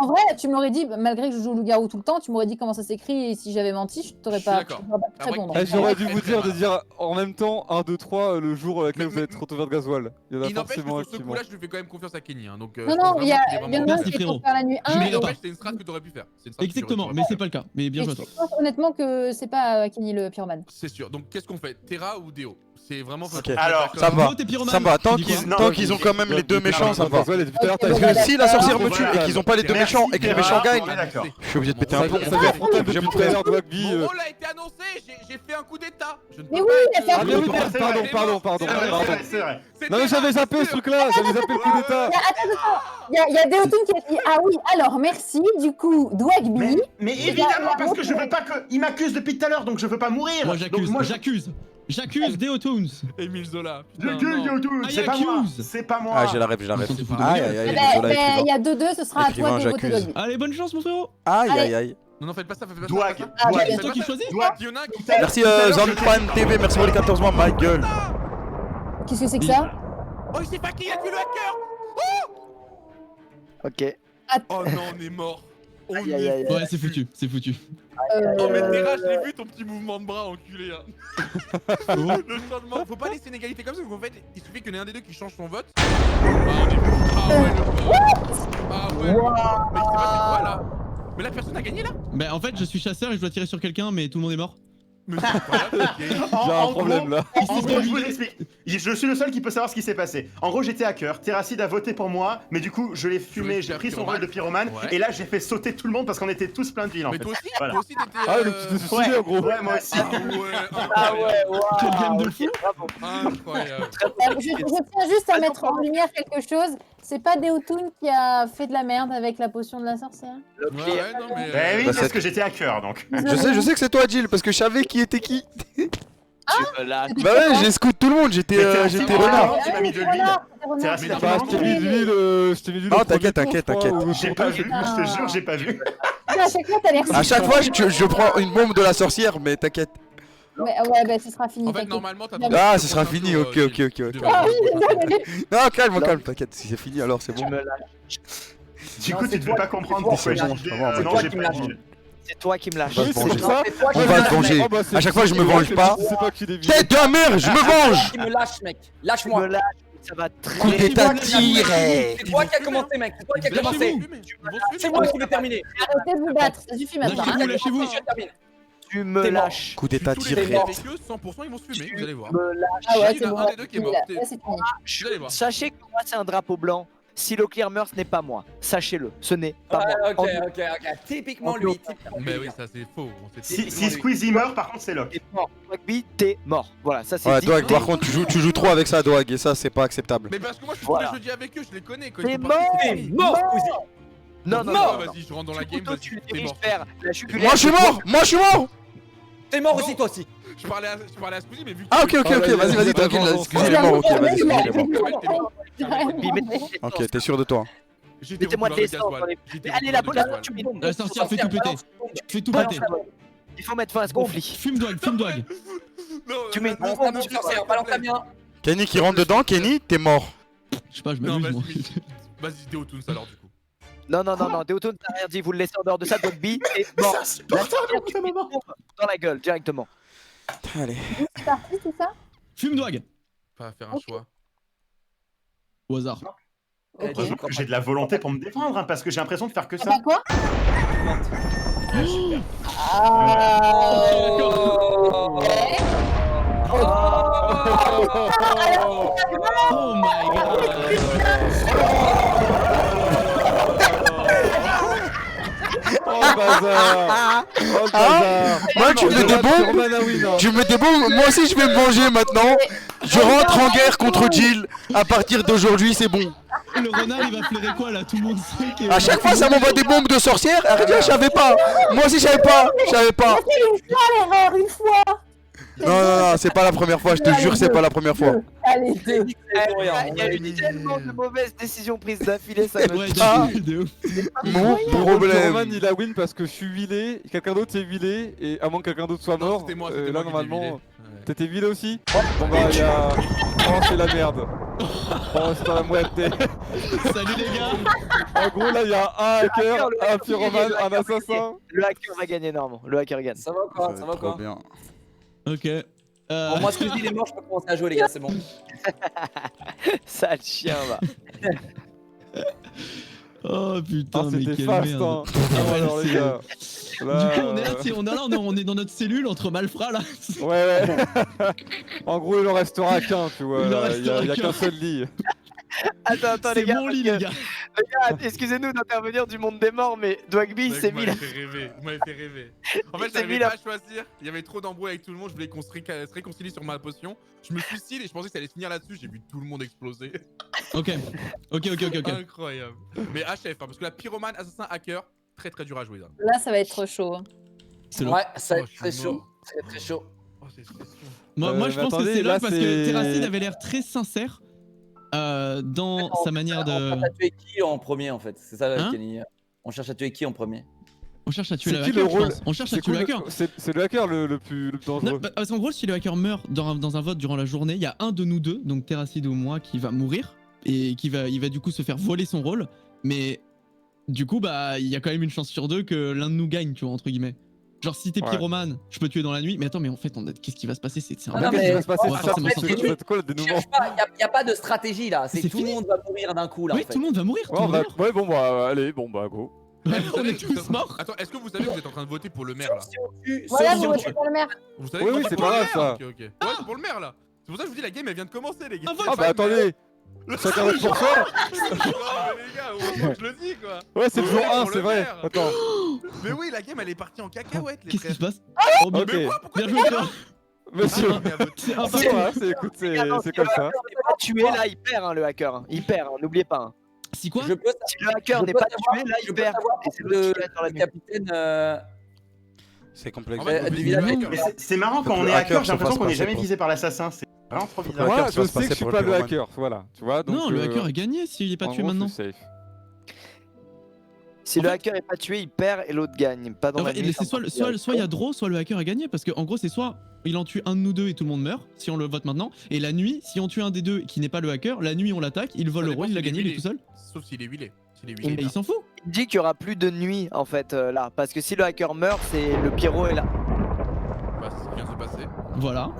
H: en vrai, tu m'aurais dit, malgré que je joue loup-garou tout le temps, tu m'aurais dit comment ça s'écrit et si j'avais menti, je t'aurais
A: Je suis
H: pas
A: d'accord.
H: je t'aurais pas pu
A: Ah ouais,
H: répondre.
C: Eh, j'aurais dû
A: Ouais,
C: vous
A: très
C: dire de
A: mal.
C: dire en même temps 1, 2, 3 le jour avec lequel vous
A: Mais-
C: allez être recouvert de gasoil. Il y en a
A: Il n'empêche que
C: forcément un
A: sur ce
C: qui ment.
A: coup-là, je lui fais quand même confiance à Kenny. Donc,
H: Non, non, il y a un
G: Merci,
H: qui est
G: frérot.
H: pour faire la nuit
G: Je
H: 1
G: mets
H: et
G: la
A: Mais
G: pas.
A: c'est une strat que t'aurais pu faire. C'est une strat que
G: Exactement,
A: t'aurais
G: mais
A: pu
G: c'est
A: faire.
G: pas le cas. Mais bien joué à toi.
H: je pense honnêtement que c'est pas Kenny le pyromane.
A: C'est sûr. Donc, qu'est-ce qu'on fait? Terra ou Deo? C'est vraiment.
F: Ok.
D: Alors,
F: Ça va.
G: Gros, t'es pyromane.
F: Ça me va. Tant
G: Tu dis
F: qu'ils
G: quoi
F: tant qu'ils ont quand même les deux méchants, ça me va.
C: Gasoil, et depuis tout à l'heure, t'as
H: Ok,
C: dit-
F: Parce que si la sorcière me tue
D: Voilà.
F: et qu'ils ont pas les deux
D: Merci,
F: méchants et que les
D: Terra,
F: méchants gagnent,
D: on est d'accord.
F: je suis obligé de péter un
C: Ça
F: plomb.
C: ça vient frontal depuis
F: J'aime
C: tout à l'heure,
F: trop.
C: Dwagby.
A: Mon rôle a été annoncé, j'ai fait un coup d'état. Je ne
H: Mais
A: peux
H: oui,
A: pas
H: il a
A: être-
H: fait un
C: Ah, mais oui,
H: coup
C: pardon, pardon.
D: C'est vrai, c'est vrai.
A: C'est
C: Non, mais
A: Terra,
C: j'avais zappé
A: c'est
C: ce
A: sûr.
C: truc-là, j'avais zappé le coup d'état.
H: Il y a Deotoun qui a dit ah oui, alors merci, du coup, Dwagby.
D: Mais évidemment, parce que je veux pas que. Il m'accuse depuis tout à l'heure, donc je veux pas mourir.
G: Moi,
D: Donc
G: j'accuse. J'accuse Deotoons.
A: Émile Zola.
D: Je
A: Putain, non.
D: c'est pas moi. C'est pas moi.
F: Ah, j'ai la rêve, j'ai la rêve.
G: On s'en fout de
F: Aïe,
G: gueule.
F: aïe, aïe,
H: Eh
F: désolé,
H: ben, il
F: écrivain.
H: y a 2-2, ce sera à toi
F: Écrivain,
H: de voter
F: j'accuse.
H: Dwagby.
G: Allez, bonne chance, mon frérot.
F: Aïe,
H: Allez.
F: aïe, aïe.
A: Non, faites pas ça, faites pas ça.
D: Dwag,
A: faites pas
H: Ah,
D: Dwag,
H: bah,
G: C'est toi qui choisis.
D: Dwag.
A: Il y en a un qui.
F: Merci Zanpan TV, merci pour les 14 mois, ma gueule.
H: Qu'est-ce que c'est que ça?
A: Oh, il sait pas qui a tué le hacker.
B: Ok.
A: Oh non, on est mort. On
B: Aïe, aïe, aïe.
A: est
G: Ouais, c'est foutu, c'est foutu.
A: Oh mais Terra, je l'ai vu ton petit mouvement de bras enculé hein. Le changement, faut pas laisser une égalité comme ça, parce qu'en fait, il suffit qu'il y en ait un des deux qui change son vote. Ah on est plus. Ah ouais le pauvre. Ah ouais. Mais il s'est passé quoi là? Mais la personne a gagné là?
G: Bah, en fait, je suis chasseur et je dois tirer sur quelqu'un, mais tout le monde est mort.
A: Mais c'est incroyable, ok.
C: J'ai un problème là.
D: En gros, je vous explique. Je suis le seul qui peut savoir ce qui s'est passé. En gros, j'étais hacker. Terracid a voté pour moi, mais du coup, je l'ai fumé.
A: voulais
D: J'ai
A: faire
D: pris son
A: pyromane.
D: rôle de pyromane.
A: Ouais.
D: Et là, j'ai fait sauter tout le monde parce qu'on était tous plein de villes en
A: Mais
D: fait.
A: toi aussi,
D: Voilà.
A: toi aussi t'étais.
C: Ah, le petit suicide
D: Ouais,
C: en gros.
D: ouais, moi aussi.
A: Ah ouais,
B: Ah ouais,
A: incroyable.
B: waouh.
G: Quel game de fou.
B: Bravo.
A: Incroyable.
H: Je tiens juste à mettre en lumière quelque chose. C'est pas Deotoun qui a fait de la merde avec la potion de la sorcière?
A: Ouais, ouais, non mais.
D: Eh oui,
F: Bah,
D: parce
F: c'est-
D: que j'étais hacker donc.
F: Je sais que c'est toi, Jill, parce que je savais qui était qui.
B: Tu me lâches.
F: Bah ouais, j'ai scout tout le monde, j'étais
D: J'étais
F: renard.
D: Tu m'as mis de l'huile. Terracid a
C: Bah,
D: fait
C: je t'ai mis de l'huile, je t'ai mis de l'huile.
F: Non,
C: au premier
F: t'inquiète,
C: tour,
F: t'inquiète,
C: je crois,
F: t'inquiète.
C: ou au
D: J'ai
C: tour
D: pas
C: deux,
D: vu, je te jure, j'ai pas vu.
H: À chaque fois, t'as l'air.
F: À chaque fois, je prends une bombe de la sorcière, mais t'inquiète.
H: Ouais, bah ce sera fini.
A: En fait,
H: t'inquiète.
A: normalement, t'as.
F: Ah, ce sera fini, ok, ok, ok. ok.
H: Ah oui, désolé.
F: Non, calme, calme, t'inquiète, si c'est fini alors c'est
B: Tu
F: bon.
B: me lâches.
D: Du
B: Non,
D: coup,
B: c'est
D: tu devais
B: toi
D: pas
B: qui-
D: comprendre
B: c'est
D: pourquoi
F: toi
D: j'ai
F: qui-
D: dit.
F: c'est toi
D: Non,
B: qui
D: j'ai
B: me
D: pas
B: lâche.
D: dit.
B: C'est toi qui me lâches.
C: Oui, c'est pour ça.
B: C'est toi qui
F: On
B: me
F: va
B: lâches,
F: se venger.
B: mec.
C: Oh, bah, c'est-
F: À chaque fois, je me
C: c'est
F: venge pas.
C: C'est pas qui dévie.
F: Tête de la mère, je me venge.
I: Tu me lâches, mec.
B: Tu me
I: Lâche-moi.
B: lâches. ça va
F: Coup
B: très
F: d'état tiré.
E: C'est toi qui as commencé, mec. C'est toi qui as commencé. C'est moi qui vais terminer.
H: Arrêtez de vous battre, ça suffit maintenant.
G: Lâchez-vous,
H: hein.
G: lâchez-vous.
E: Je termine.
B: Tu me
E: T'es mort.
B: lâches.
F: Coup d'état
A: Tous les
F: tiré.
A: mecs avec eux, 100% ils vont se fumer, vous allez voir.
B: Me lâches.
H: Ah ouais,
A: Il y
H: c'est
A: en
H: bon.
A: a un des deux qui est mort.
H: Là, c'est fini.
A: Vous allez voir.
B: Sachez que moi, c'est un drapeau blanc. Si Leclerc meurt, ce n'est pas moi. Sachez-le, ce n'est pas moi.
E: Ok. Typiquement lui.
A: Mais oui, ça c'est faux. On sait
D: Si Squeezie meurt, par contre, c'est Locke.
B: T'es mort. Rugby, t'es mort. Voilà, ça c'est
F: Ouais,
B: dit.
F: Doig, par contre, tu joues trop avec ça, Doig, et ça, c'est pas acceptable.
A: Mais parce que moi je suis
B: Voilà.
A: tous les jeudis avec eux, je les connais. Quand
B: T'es
A: ils sont partis,
B: mort.
A: c'est
E: T'es
A: fini.
E: mort, Squeezie.
B: Non, non,
E: Mort.
B: non.
A: Vas-y, je rentre dans la
B: Tu
A: game,
B: couteau, tu
A: vas-y,
B: le
A: t'es
B: diriges
A: mort.
B: vers la jugulaire.
F: Moi, je suis mort. Moi, je suis mort.
E: T'es mort aussi, toi aussi.
A: Je parlais à Squeezie, mais vu que.
F: Ah, ok, vas-y, tranquille, là, excusez, il est mort, ok, vas-y, excusez, il est mort.
B: Rugby, mettez-
F: Ok, t'es sûr de toi.
A: J'étais
B: Mettez-moi de
A: recouvert
B: l'essence
A: gasoil.
B: dans les-
A: J'étais
B: Allez, la
A: recouvert de
B: boule,
A: gasoil.
B: tu mets.
G: La sorcière fait tout péter. Fais tout péter.
B: Il faut mettre fin à ce conflit.
G: Fume Doig, fume Doig.
A: Non,
B: Tu mets-
E: Balance ta main, sorcière, balance ta main.
F: Kenny qui rentre dedans, Kenny, t'es mort.
G: Je sais pas, je
A: Non,
G: m'amuse moi.
A: vas-y, Deotoons alors du coup.
B: Non, Deotoun n'a rien dit. Vous le laissez en dehors de ça, Dogby. Et mort. La sorcière, tu mets dans la gueule directement.
F: Allez.
H: C'est parti, c'est ça?
G: Fume Doig.
A: Pas faire un choix.
G: Au hasard.
H: Ok.
D: Heureusement que j'ai de la volonté pour me défendre, hein, parce que j'ai l'impression de faire que
H: Ah
D: ça.
H: bah quoi?
G: Oh my god.
C: Oh le bazar. Oh le bazar.
F: Moi, tu mets des bombes. Tu mets des bombes. Moi aussi, je vais me venger maintenant. Je rentre en guerre contre Jill. À partir d'aujourd'hui, c'est bon.
G: Le renard il va flairer quoi là? Tout le monde sait que.
F: À chaque fois, ça m'envoie des bombes de sorcière. Arrête, je savais pas. Moi aussi, je savais pas.
H: L'erreur, une fois!
F: Non, c'est pas la première fois. Je te jure, c'est pas la première fois.
H: Allez,
B: Il y a eu tellement de mauvaises décisions prises d'affilée, ça me
G: Ouais,
B: tue.
G: de ouf.
F: Mon
C: Roman,
F: problème.
C: il a win parce que je suis huilé, quelqu'un d'autre s'est huilé, et à moins que quelqu'un d'autre soit
A: Non,
C: mort,
A: c'était moi,
C: là
A: qui t'ai
C: normalement,
A: huilé. Ouais.
C: t'étais huilé aussi. Bon bah il y a... Oh c'est la merde. Oh c'est dans la moitié.
G: Salut les gars.
C: En gros là il y a un hacker, un pyromane, un assassin.
B: Le hacker va gagner, normalement. Le hacker gagne.
E: Ça va quoi? Ça va
F: Trop
E: quoi?
F: bien.
G: Ok.
E: Bon, moi, Squeezie, il est mort, je peux commencer à jouer, les gars, c'est bon.
B: Sale chien, va.
G: Oh putain,
C: Ah
G: mais
C: c'était
G: quelle
C: fast
G: merde.
C: hein.
G: Ah ouais,
C: Alors les
G: c'est-
C: gars.
G: Du
C: Là,
G: coup, on est là, tu sais, on est dans notre cellule entre malfrats là.
C: Ouais. En gros il en restera qu'un tu vois.
G: Il en
C: Il y a
G: restera
C: qu'un
G: qu'un.
C: seul lit.
B: Attends, les
G: C'est
B: gars.
G: mon lit, les gars.
B: Les gars, excusez-nous d'intervenir du monde des morts, mais Dwagby
A: Mec,
B: s'est
A: vous
B: mis
A: m'avez
B: là.
A: fait rêver, vous m'avez fait rêver. En fait,
B: Il s'est
A: j'arrivais
B: mis
A: pas
B: là.
A: à choisir, il y avait trop d'embrouilles avec tout le monde, je voulais qu'on se réconcilie sur ma potion. Je me suicide et je pensais que ça allait se finir là-dessus, j'ai vu tout le monde exploser.
G: Ok.
A: Incroyable. Mais HF, hein, parce que la pyromane, assassin, hacker, très très dur à jouer là.
H: là, ça va être chaud.
G: C'est long.
E: Ouais, ça va
A: Oh,
E: être
A: je
E: très
A: suis
E: chaud.
A: mort.
E: Ça va être très chaud.
A: Oh, c'est sûr.
G: Moi je
C: mais
G: pense
C: attendez,
G: que c'est là
C: là,
G: parce que
C: c'est-
G: Terracid avait l'air très sincère dans sa manière
E: On
G: de.
E: cherche à tuer qui en premier, en fait? C'est ça,
G: Hein
E: Kenny. On cherche à tuer qui en premier?
G: On cherche à tuer
C: C'est
G: le
C: qui
G: hacker,
C: le
G: je
C: rôle
G: pense. On cherche à
C: C'est
G: tuer le
C: cool,
G: hacker.
C: c'est le hacker le plus
G: Non,
C: dangereux.
G: parce qu'en gros, si le hacker meurt dans un vote durant la journée, il y a un de nous deux, donc Terracid ou moi, qui va mourir et il va du coup se faire voler son rôle. Mais du coup, bah, il y a quand même une chance sur deux que l'un de nous gagne, tu vois, entre guillemets. Genre, si t'es
C: Ouais.
G: pyromane, je peux tuer dans la nuit. Mais attends, mais en fait, qu'est-ce qui va se passer? C'est un
E: Ah non,
C: Qu'est-ce qui
E: mais-
C: va se passer
G: on va
C: ça
G: forcément sortir.
C: C'est quoi le
E: Je
C: dénouement?
E: cherche pas, y a pas de stratégie là, c'est
G: C'est
E: tout le
G: fini.
E: monde va mourir d'un coup là
G: Oui,
E: en fait.
G: tout le monde va mourir. tout
C: Ouais,
G: le
C: on
G: monde
C: va...
G: va mourir.
C: ouais bon bah allez, bon bah go.
G: Ouais,
A: Vous
G: on
A: savez
G: est
A: que vous
G: tous
A: êtes-
G: morts.
A: Attends, est-ce que vous savez que vous êtes en train de voter pour le maire là?
H: Voilà,
E: Sauf
H: vous
E: si on
H: votez pour le maire.
A: Vous savez
C: Oui,
A: que
C: oui,
A: vous
C: c'est
A: votez pour
C: pas
A: le
C: grave,
A: maire
C: ça.
A: Ok, ok. Ouais, c'est pour le maire là. C'est pour ça que je vous dis la game elle vient de commencer les gars.
G: Un vote.
C: Ah bah attendez. Chacun vote pour soi.
A: Oh, mais les gars, heureusement que je le dis quoi.
C: Ouais c'est le jour 1
A: Pour
C: c'est
A: le
C: vrai.
A: maire.
C: Attends.
A: Mais oui, la game elle est partie en cacahuète les
G: Qu'est-ce qui
A: frères.
G: se passe? Oh, bien,
C: Ok.
A: Mais quoi? Pourquoi
G: bien
A: tu
G: joué,
A: dis ça?
G: toi.
C: Monsieur.
A: Ah, mais à votre-
G: C'est
C: C'est
G: impossible.
C: vrai, écoute, c'est comme ça.
B: n'est pas tué, là, il perd, hein, le hacker. hein. Il perd, hein, n'oubliez pas. hein.
G: Si quoi?
E: Je peux
B: Si le hacker
E: Je
B: n'est
E: peux
B: pas
E: savoir-
B: tué, là,
E: je
B: il
E: peux
B: perd.
E: savoir
B: Et c'est l'autre
E: le
B: qui gagne dans la nuit.
E: capitaine.
F: C'est complexe.
A: En fait,
E: du
A: vous
E: village.
A: dites hacker.
D: Mais c'est marrant quand
F: Que
D: on
F: le
D: est
F: hacker
D: hacker, j'ai
F: se
D: l'impression
F: fasse
D: qu'on est
F: passer
D: jamais
F: pour-
D: visé par l'assassin. C'est vraiment trop bizarre.
C: Moi
F: hacker
C: je
F: se
C: sais
F: passer
C: que je suis
F: pour
C: pas
F: le
C: le
F: pyromane.
C: hacker, voilà, tu vois. Donc,
G: Non, le hacker a gagné s'il est pas
C: en
G: tué
C: gros,
G: maintenant.
C: je suis safe.
B: Si
G: En
B: le
G: fait-
B: hacker est pas tué, il perd et l'autre gagne. Pas dans
G: En
B: la
G: fait,
B: nuit.
G: c'est soit il y a draw, soit le hacker a gagné. Parce que en gros, c'est soit il en tue un de nous deux et tout le monde meurt, si on le vote maintenant. Et la nuit, si on tue un des deux qui n'est pas le hacker, la nuit on l'attaque, il vole
A: Ça
G: le
A: dépend
G: rôle, il a
A: s'il est
G: gagné, il est
A: huilé.
G: tout seul.
A: Sauf s'il est huilé. S'il est
G: Et
A: huilé.
G: il s'en fout.
B: Il dit qu'il y aura plus de nuit en fait là. Parce que si le hacker meurt, c'est le pyro est là.
A: Bah, c'est ce qui vient de se passer.
G: Voilà.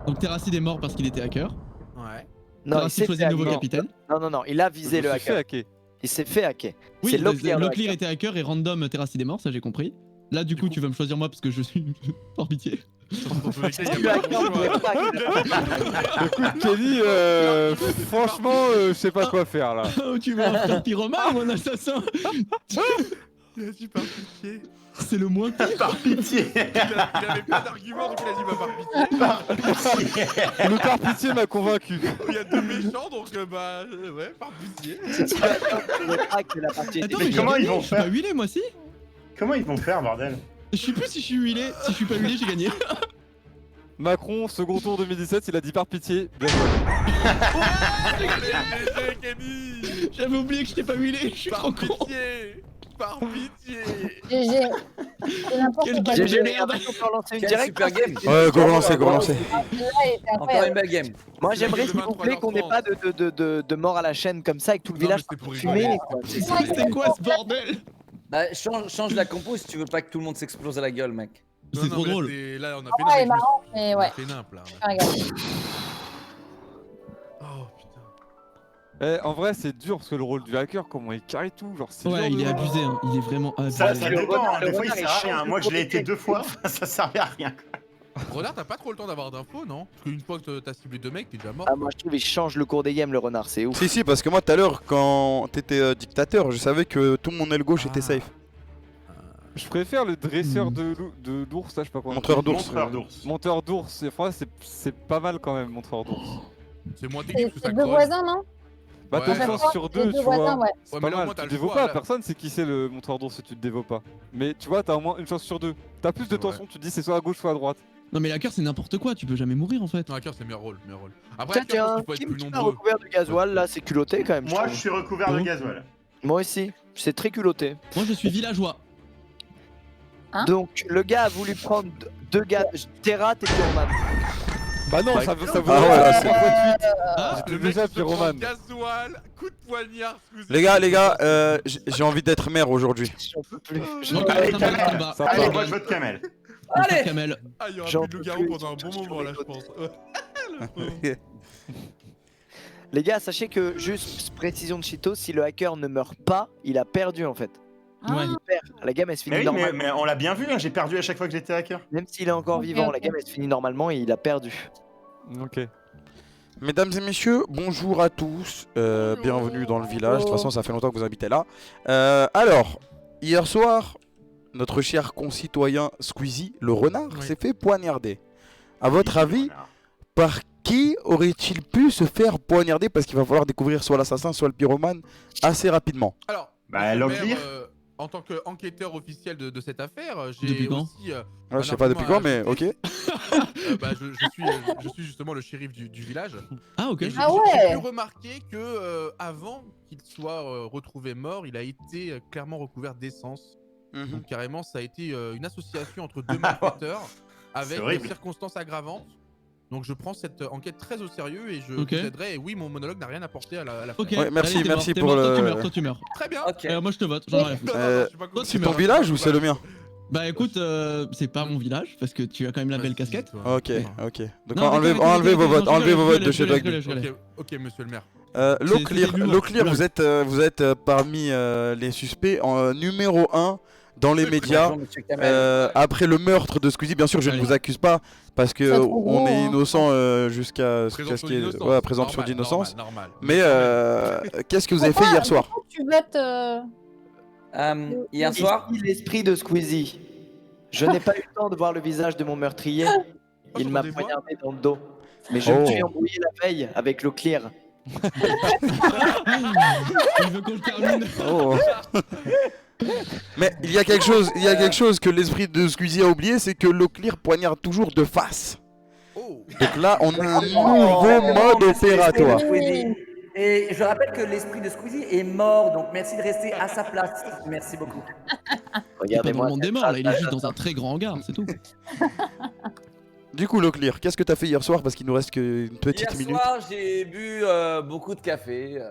G: Donc Terracid est mort parce qu'il était hacker.
A: Ouais.
B: Non, il
G: Terrassi
B: s'est
G: choisit
B: fait
G: le nouveau
B: hacker.
G: capitaine.
B: Non, il a visé le hacker. Il s'est fait hacker.
G: Oui,
B: C'est Locklear.
G: Locklear était hacker et random Terrassi est mort, ça j'ai compris. Là, du coup, tu vas me choisir moi parce que je suis par pitié.
A: Dans tous les cas, il y a pas de choix.
C: Écoute, Kenny, franchement, je sais pas quoi faire là.
G: Oh, tu veux un pyromane ou un assassin?
A: Il a dit par pitié.
G: C'est le moins pire.
D: Par pitié.
A: Il avait pas d'argument, donc il a dit bah par pitié.
D: Par pitié.
C: Le par pitié m'a convaincu.
A: Il y a deux méchants, donc ouais, par pitié.
G: Attends,
D: Mais
G: mais
D: comment ils vont
G: je suis pas
D: faire
G: huilé moi si?
D: Comment ils vont faire, bordel?
G: Je sais plus si je suis huilé. Si je suis pas huilé, j'ai gagné.
C: Macron, second tour 2017, il a dit par pitié. Bien joué.
A: GG, Kenny.
G: J'avais oublié que j'étais pas huilé. Je suis trop
A: Par
G: con.
A: pitié. Par pitié.
H: GG. C'est n'importe
G: Quel
H: quoi.
G: game
B: GG,
G: de merde.
B: on peut relancer une
E: Quel
B: direct.
E: super game.
F: Ouais, go relancer, go relancer.
H: Celle-là était
E: Encore
H: incroyable.
E: une belle game.
B: Moi j'aimerais s'il vous
A: 23h30.
B: plaît qu'on n'ait pas de mort à la chaîne comme ça et que tout le
A: Non,
B: village
A: mais c'est pour
B: fumé.
A: rigoler.
B: quoi.
G: C'est quoi ce bordel?
E: Bah, change la compo si tu veux pas que tout le monde s'explose à la gueule, mec.
G: C'est trop drôle.
A: Là, on a
H: Ah,
A: fait
H: ouais,
A: nimp.
H: marrant, mais
A: On
H: ouais.
A: a fait nimp, là.
H: Ah, regarde.
A: Oh putain.
C: En vrai, c'est dur parce que le rôle du hacker, comment il carry tout, genre c'est
G: Ouais,
C: dur
G: il
C: de-
G: est abusé. Hein. Il est vraiment abusé.
D: Ça
B: le
D: dépend,
B: renard-
D: hein. Des
B: le
D: fois il
B: renard,
D: sert à
B: il
D: rien.
B: change
D: Moi
B: de
D: je l'ai été
B: propriété.
D: 2 fois, ça servait à rien.
A: Renard, t'as pas trop le temps d'avoir d'infos, non? Parce qu'une fois que t'as ciblé 2 mecs, t'es déjà mort.
B: Ah, moi je trouve il change le cours des games le renard, c'est ouf.
F: Si, parce que moi tout à l'heure, quand t'étais dictateur, je savais que tout mon aile gauche était safe.
C: Je préfère le dresseur d'ours, là, je sais pas quoi.
F: Montreur d'ours.
D: Montreur d'ours.
C: Monteur d'ours, c'est pas mal quand même, montreur d'ours.
A: C'est moins technique
H: C'est
A: parce que ça
H: deux
A: creuse.
H: voisins, non?
C: Bah
A: Ouais.
C: t'as une
H: À chaque
C: chance
H: fois,
C: sur
H: c'est
C: 2,
H: deux
C: tu
H: voisins,
C: vois.
H: ouais.
C: C'est
A: Ouais,
C: pas
A: mais là, au
C: mal,
A: moins, t'as
C: tu
A: le
C: dévaux
A: choix,
C: pas,
A: là.
C: personne sait qui c'est le montreur d'ours si tu te dévaux pas. Mais tu vois, t'as au moins une chance sur 2. T'as plus de
A: C'est vrai.
C: tension, tu te dis c'est soit à gauche soit à droite.
G: Non, mais l'hacker c'est n'importe quoi. Tu peux jamais mourir en fait.
A: Non, hacker, c'est meilleur rôle, meilleur rôle. Après, hacker, je pense
B: Tiens,
A: qu'il faut être
B: qui
A: plus
B: m'a
A: nombreux.
B: recouvert de gasoil là, c'est culotté quand même.
D: Moi je
B: trouve.
D: suis recouvert de
G: Bon.
D: gasoil.
B: Moi aussi, c'est très culotté.
G: Moi je suis villageois.
H: Hein?
B: Donc le gars a voulu prendre deux gars, Terra et Pyromane.
C: Bah non,
B: Bah,
C: ça vaut
F: Ah ouais, là, c'est-
G: Ah,
C: J'étais
A: Le mec
C: déjà
A: qui se prend
C: pyromane.
A: gasoil, coup de poignard, Squeezie.
F: Les gars, j'ai envie d'être maire aujourd'hui.
B: J'en peux plus.
G: Moi,
D: Allez,
G: quand même,
D: Kamel.
G: combat.
C: Ça
D: Allez,
C: part.
D: moi je vote Kamel.
E: Allez.
G: Kamel.
A: Ah, il y aura
B: J'en
A: plus de
B: peux
A: loup-garou
B: plus,
A: pendant un
B: je
A: bon
B: suis
A: moment là, je
B: sur les
A: pense. Le pauvre.
B: Les gars, sachez que juste précision de Cheeto, si le hacker ne meurt pas, il a perdu en fait.
G: Ouais.
B: Il perd. La game elle se finit
D: Mais oui,
B: normalement.
D: mais on l'a bien vu, hein, j'ai perdu à chaque fois que j'étais hacker.
B: Même s'il est encore
H: Ok,
B: vivant,
H: ok.
B: la game elle se finit normalement et il a perdu.
C: Ok.
F: Mesdames et messieurs, bonjour à tous, bienvenue dans le village, de toute façon ça fait longtemps que vous habitez là. Alors, hier soir, notre cher concitoyen Squeezie, le renard,
A: Oui.
F: s'est fait poignarder. À votre avis, par qui aurait-il pu se faire poignarder? Parce qu'il va falloir découvrir soit l'assassin, soit le pyromane assez rapidement.
A: Alors,
D: Bah,
A: monsieur le
D: Locklear.
A: maire, en tant qu'enquêteur officiel de cette affaire,
G: Depuis
A: j'ai
G: quand
A: aussi.
F: Ouais, je sais pas depuis quand, mais ok.
A: Bah, je suis justement le shérif du village.
G: Ah, ok.
A: Et j'ai
H: Ah ouais.
A: j'ai pu remarquer que avant qu'il soit retrouvé mort, il a été clairement recouvert d'essence.
F: Mhm.
A: Donc carrément, ça a été une association entre deux malfaiteurs avec
D: horrible.
A: des circonstances aggravantes. Donc je prends cette enquête très au sérieux et je
G: Ok.
A: vous aiderai. Et oui, mon monologue n'a rien apporté à la
G: Ok.
F: Ouais, merci,
G: Allez, t'es
F: merci
G: mort, t'es
F: pour
G: mort, toi,
F: le-
G: tu meurs, toi tu meurs.
A: Très bien.
E: Ok.
G: Moi je te vote, j'en ai rien à foutre.
A: Non, non, non, je suis pas content.
F: C'est ton village ou c'est le mien?
G: Bah écoute, c'est pas mon village parce que tu as quand même la belle
A: Vas-y,
G: casquette.
A: toi.
F: Ok, ok. Donc
G: Non,
F: enlevez
G: d'accord,
F: vos
G: d'accord,
F: votes,
G: d'accord,
F: enlevez vos votes de
G: je
F: chez
G: l'ai,
F: Dogby.
G: je l'ai.
A: Ok, monsieur le maire.
F: Locklear,
G: c'est de l'humour.
F: Locklear,
G: Blague.
F: vous êtes parmi les suspects en numéro 1 dans les médias.
E: Bonjour, monsieur Kamel.
F: Après le meurtre de Squeezie, bien sûr, je ne
G: Allez.
F: vous accuse pas parce que
H: Ça trop
F: on
H: gros,
F: est
H: hein.
F: innocent jusqu'à ce
A: Présomption
F: qu'il y ait
A: d'innocence.
F: ouais, présomption
A: Normal,
F: d'innocence.
A: normal.
F: Mais qu'est-ce que vous avez fait hier soir?
H: Pourquoi tu votes
E: Hier soir,
B: Ici, l'esprit de Squeezie. Je n'ai pas eu le temps de voir le visage de mon meurtrier. Il
A: sur
B: m'a
A: des voix
B: poignardé dans le dos. Mais je
F: Oh.
B: me suis embrouillé la veille avec Locklear.
G: Il veut qu'on le termine.
F: Oh. Mais il y a quelque chose que l'esprit de Squeezie a oublié, c'est que Locklear poignarde toujours de face.
A: Oh.
F: Donc là, on a un nouveau mode opératoire.
E: Et je rappelle que l'esprit de Squeezie est mort, donc merci de rester à sa place. Merci beaucoup.
G: Il est pas dans
B: Regardez-moi.
G: le monde des morts là, il est juste dans un très grand hangar, c'est tout.
F: Du coup, Locklear, qu'est-ce que t'as fait hier soir? Parce qu'il nous reste qu'une petite
E: Hier
F: minute.
E: soir, j'ai bu beaucoup de café.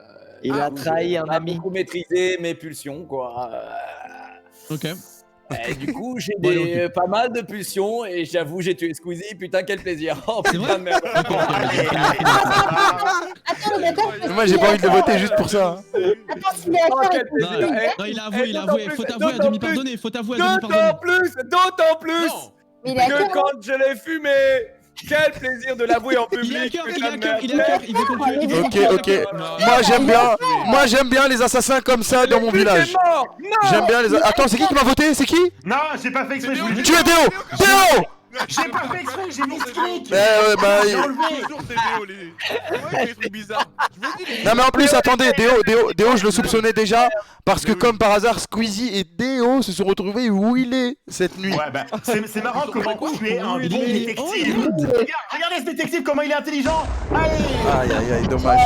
B: Il a trahi un
E: On a
B: ami.
E: beaucoup maîtrisé mes pulsions, quoi.
G: Ok.
E: Et du coup, j'ai
G: Bon, allez,
E: pas mal de pulsions et j'avoue, j'ai tué Squeezie. Putain, quel plaisir. Oh
G: C'est
E: putain
G: vrai
E: de merde.
G: D'accord, ok,
H: Attends, d'accord.
F: Moi j'ai pas envie de le voter juste pour ça.
H: Attends, s'il est à
E: Oh,
H: cœur,
E: quel
H: il
G: Non,
E: plaisir.
G: non, il a avoué, il a
E: d'autant
G: avoué.
E: plus,
G: Faut avouer à
E: d'autant
G: demi pardonner, faut avouer à demi
E: D'autant
G: pardonner.
E: plus
A: Non.
H: mais il est à
E: que
H: cœur.
E: quand je l'ai fumé. Quel plaisir de l'avouer en public.
G: Il est à cœur, il est
E: putain
G: à
E: de
G: cœur,
E: merde.
G: il est à cœur, il veut qu'on le tue, il veut qu'on
F: Ok,
G: le tue.
F: ok. Moi j'aime bien les assassins comme ça dans mon
E: Plus
F: village.
E: t'es mort. Non.
F: J'aime bien les. Attends, c'est qui m'a voté? C'est qui?
D: Non, j'ai pas fait exprès, je vous le dis.
F: Tu es Déo! Déo!
D: J'ai pas fait exprès, j'ai mis clic.
F: Ouais, bah.
D: J'ai enlevé.
A: Toujours c'est Déo, les. Ouais, des trucs bizarres. Je vous dis, les-
F: Non mais en plus attendez, Déo je le soupçonnais déjà parce que comme par hasard Squeezie et Déo se sont retrouvés où il est cette nuit.
D: Ouais, bah, c'est marrant comment tu es un bon détective. Regardez ce détective, comment il est intelligent. Allez.
F: Aïe aïe aïe, dommage.